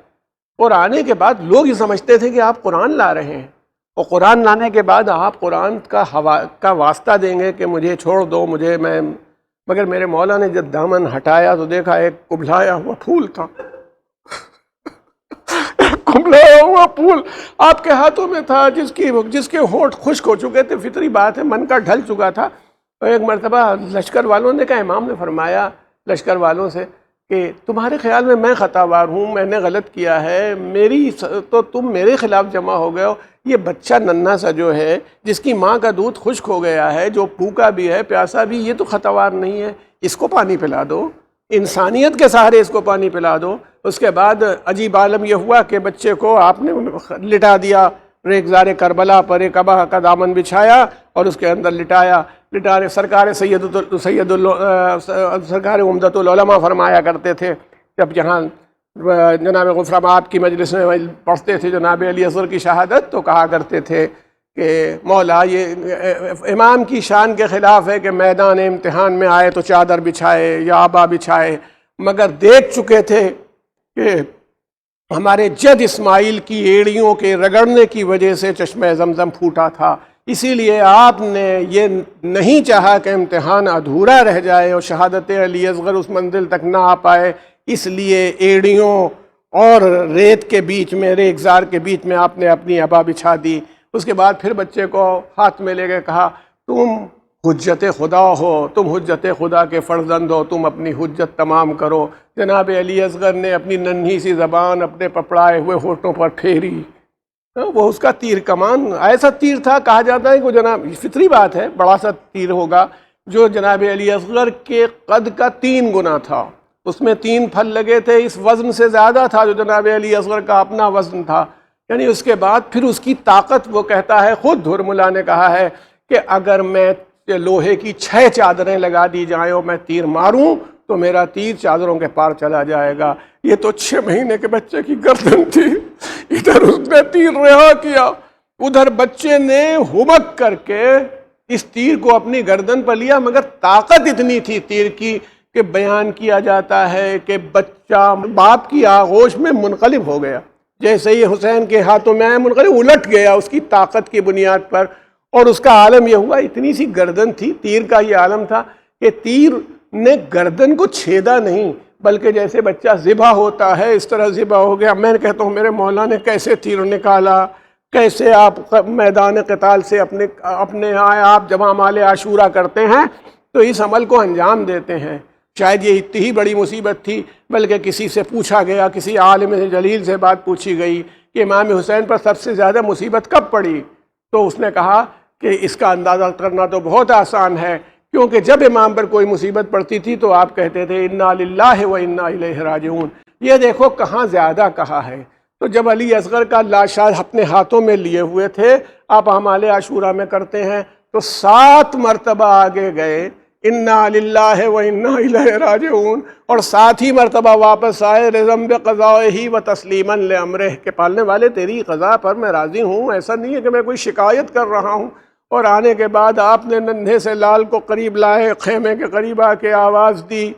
اور آنے کے بعد لوگ یہ سمجھتے تھے کہ آپ قرآن لا رہے ہیں، اور قرآن لانے کے بعد آپ قرآن کا واسطہ دیں گے کہ مجھے چھوڑ دو، مگر میرے مولا نے جب دامن ہٹایا تو دیکھا ایک کبلایا ہوا پھول تھا، کبلایا ہوا پھول آپ کے ہاتھوں میں تھا، جس کے ہونٹ خشک ہو چکے تھے، فطری بات ہے، من کا ڈھل چکا تھا۔ ایک مرتبہ لشکر والوں نے کہا، امام نے فرمایا لشکر والوں سے کہ تمہارے خیال میں خطاوار ہوں، میں نے غلط کیا ہے، تو تم میرے خلاف جمع ہو گئے ہو، یہ بچہ ننھا سا جو ہے، جس کی ماں کا دودھ خشک ہو گیا ہے، جو بھوکا بھی ہے، پیاسا بھی، یہ تو خطاوار نہیں ہے، اس کو پانی پلا دو، انسانیت کے سہارے اس کو پانی پلا دو۔ اس کے بعد عجیب عالم یہ ہوا کہ بچے کو آپ نے لٹا دیا ریگزار کربلا پر، ایک ابا کا دامن بچھایا اور اس کے اندر لٹانے سرکار سرکار عمدۃ العلماء فرمایا کرتے تھے، جب یہاں جناب غفرہ آپ کی مجلس میں پڑھتے تھے جناب علی اصغر کی شہادت، تو کہا کرتے تھے کہ مولا یہ امام کی شان کے خلاف ہے کہ میدان امتحان میں آئے تو چادر بچھائے یا آبا بچھائے، مگر دیکھ چکے تھے کہ ہمارے جد اسماعیل کی ایڑیوں کے رگڑنے کی وجہ سے چشمہ زمزم پھوٹا تھا، اسی لیے آپ نے یہ نہیں چاہا کہ امتحان ادھورا رہ جائے اور شہادت علی اصغر اس منزل تک نہ آ پائے، اس لیے ایڑیوں اور ریت کے بیچ میں، ریگزار کے بیچ میں آپ نے اپنی ابا بچھا دی۔ اس کے بعد پھر بچے کو ہاتھ میں لے کے کہا، تم حجت خدا ہو، تم حجت خدا کے فرزند ہو، تم اپنی حجت تمام کرو۔ جناب علی اصغر نے اپنی ننھی سی زبان اپنے پپڑائے ہوئے ہونٹوں پر پھیری، وہ اس کا تیر کمان ایسا تیر تھا، کہا جاتا ہے کہ جناب فطری بات ہے، بڑا سا تیر ہوگا جو جناب علی اصغر کے قد کا 3 گنا تھا، اس میں 3 پھل لگے تھے، اس وزن سے زیادہ تھا جو جناب علی اصغر کا اپنا وزن تھا، یعنی اس کے بعد پھر اس کی طاقت، وہ کہتا ہے خود حرملہ نے کہا ہے کہ اگر میں کہ لوہے کی 6 چادریں لگا دی جائیں اور میں تیر ماروں تو میرا تیر چادروں کے پار چلا جائے گا۔ یہ تو 6 مہینے کے بچے کی گردن تھی، ادھر اس نے تیر رہا کیا، ادھر بچے نے ہمک کر کے اس تیر کو اپنی گردن پر لیا، مگر طاقت اتنی تھی تیر کی کہ بیان کیا جاتا ہے کہ بچہ باپ کی آغوش میں منقلب ہو گیا، جیسے ہی حسین کے ہاتھوں میں آیا منقلب الٹ گیا اس کی طاقت کی بنیاد پر۔ اور اس کا عالم یہ ہوا، اتنی سی گردن تھی، تیر کا یہ عالم تھا کہ تیر نے گردن کو چھیدا نہیں، بلکہ جیسے بچہ ذبح ہوتا ہے اس طرح ذبح ہو گیا۔ میں کہتا ہوں میرے مولا نے کیسے تیر نکالا، کیسے آپ میدان قتال سے اپنے آپ جب اعمال عاشورہ کرتے ہیں تو اس عمل کو انجام دیتے ہیں۔ شاید یہ اتنی ہی بڑی مصیبت تھی، بلکہ کسی سے پوچھا گیا، کسی عالم جلیل سے بات پوچھی گئی کہ امام حسین پر سب سے زیادہ مصیبت کب پڑی، تو اس نے کہا کہ اس کا اندازہ کرنا تو بہت آسان ہے، کیونکہ جب امام پر کوئی مصیبت پڑتی تھی تو آپ کہتے تھے انا للہ و انا الیہ راجعون۔ یہ دیکھو کہاں زیادہ کہا ہے۔ تو جب علی اصغر کا لاشا اپنے ہاتھوں میں لیے ہوئے تھے، آپ اعمال عاشورہ میں کرتے ہیں تو 7 مرتبہ آگے گئے انا للہ و انا الیہ راجعون، اور 7 ہی مرتبہ واپس آئے رضم بقضائہ و تسلیما لامرہ، کہ پالنے والے تیری قضا پر میں راضی ہوں، ایسا نہیں ہے کہ میں کوئی شکایت کر رہا ہوں۔ اور آنے کے بعد آپ نے ننھے سے لال کو قریب لائے، خیمے کے قریب آ کے آواز دی۔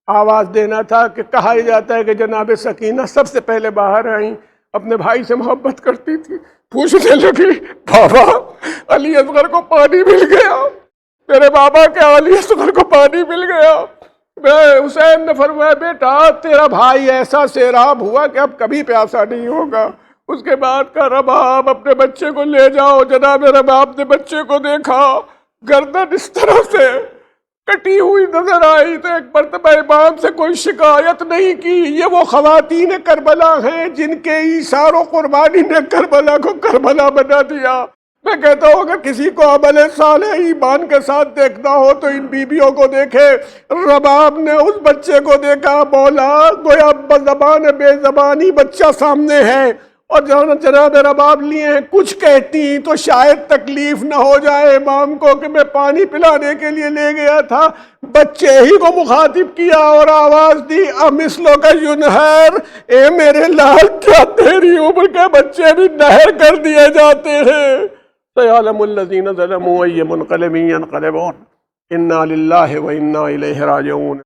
آواز دینا تھا کہ کہا جاتا ہے کہ جناب سکینہ سب سے پہلے باہر آئیں، اپنے بھائی سے محبت کرتی تھی، پوچھنے لگی بابا علی اصغر کو پانی مل گیا، میرے بابا کے علی اصغر کو پانی مل گیا۔ حسین نے فرمایا بیٹا تیرا بھائی ایسا سیراب ہوا کہ اب کبھی پیاسا نہیں ہوگا۔ اس کے بعد کہا رباب اپنے بچے کو لے جاؤ۔ جناب رباب نے بچے کو دیکھا، گردن اس طرح سے کٹی ہوئی نظر آئی، تو ایک مرتبہ امام سے کوئی شکایت نہیں کی۔ یہ وہ خواتین کربلا ہیں جن کے ایثار و قربانی نے کربلا کو کربلا بنا دیا۔ میں کہتا ہوں اگر کسی کو عمل صالح ایمان کے ساتھ دیکھنا ہو تو ان بیبیوں کو دیکھے۔ رباب نے اس بچے کو دیکھا، مولا گویا زبان بے زبانی بچہ سامنے ہے، اور جناب رباب لیے ہیں، کچھ کہتی تو شاید تکلیف نہ ہو جائے امام کو کہ میں پانی پلانے کے لیے لے گیا تھا۔ بچے ہی کو مخاطب کیا اور آواز دی امثلو کا ینہر، اے میرے لال کیا تیری عمر کے بچے بھی نہر کر دیے جاتے ہیں۔ سیعلم الذین ظلموا ای منقلب ینقلبون انا للہ و انا الیہ راجعون۔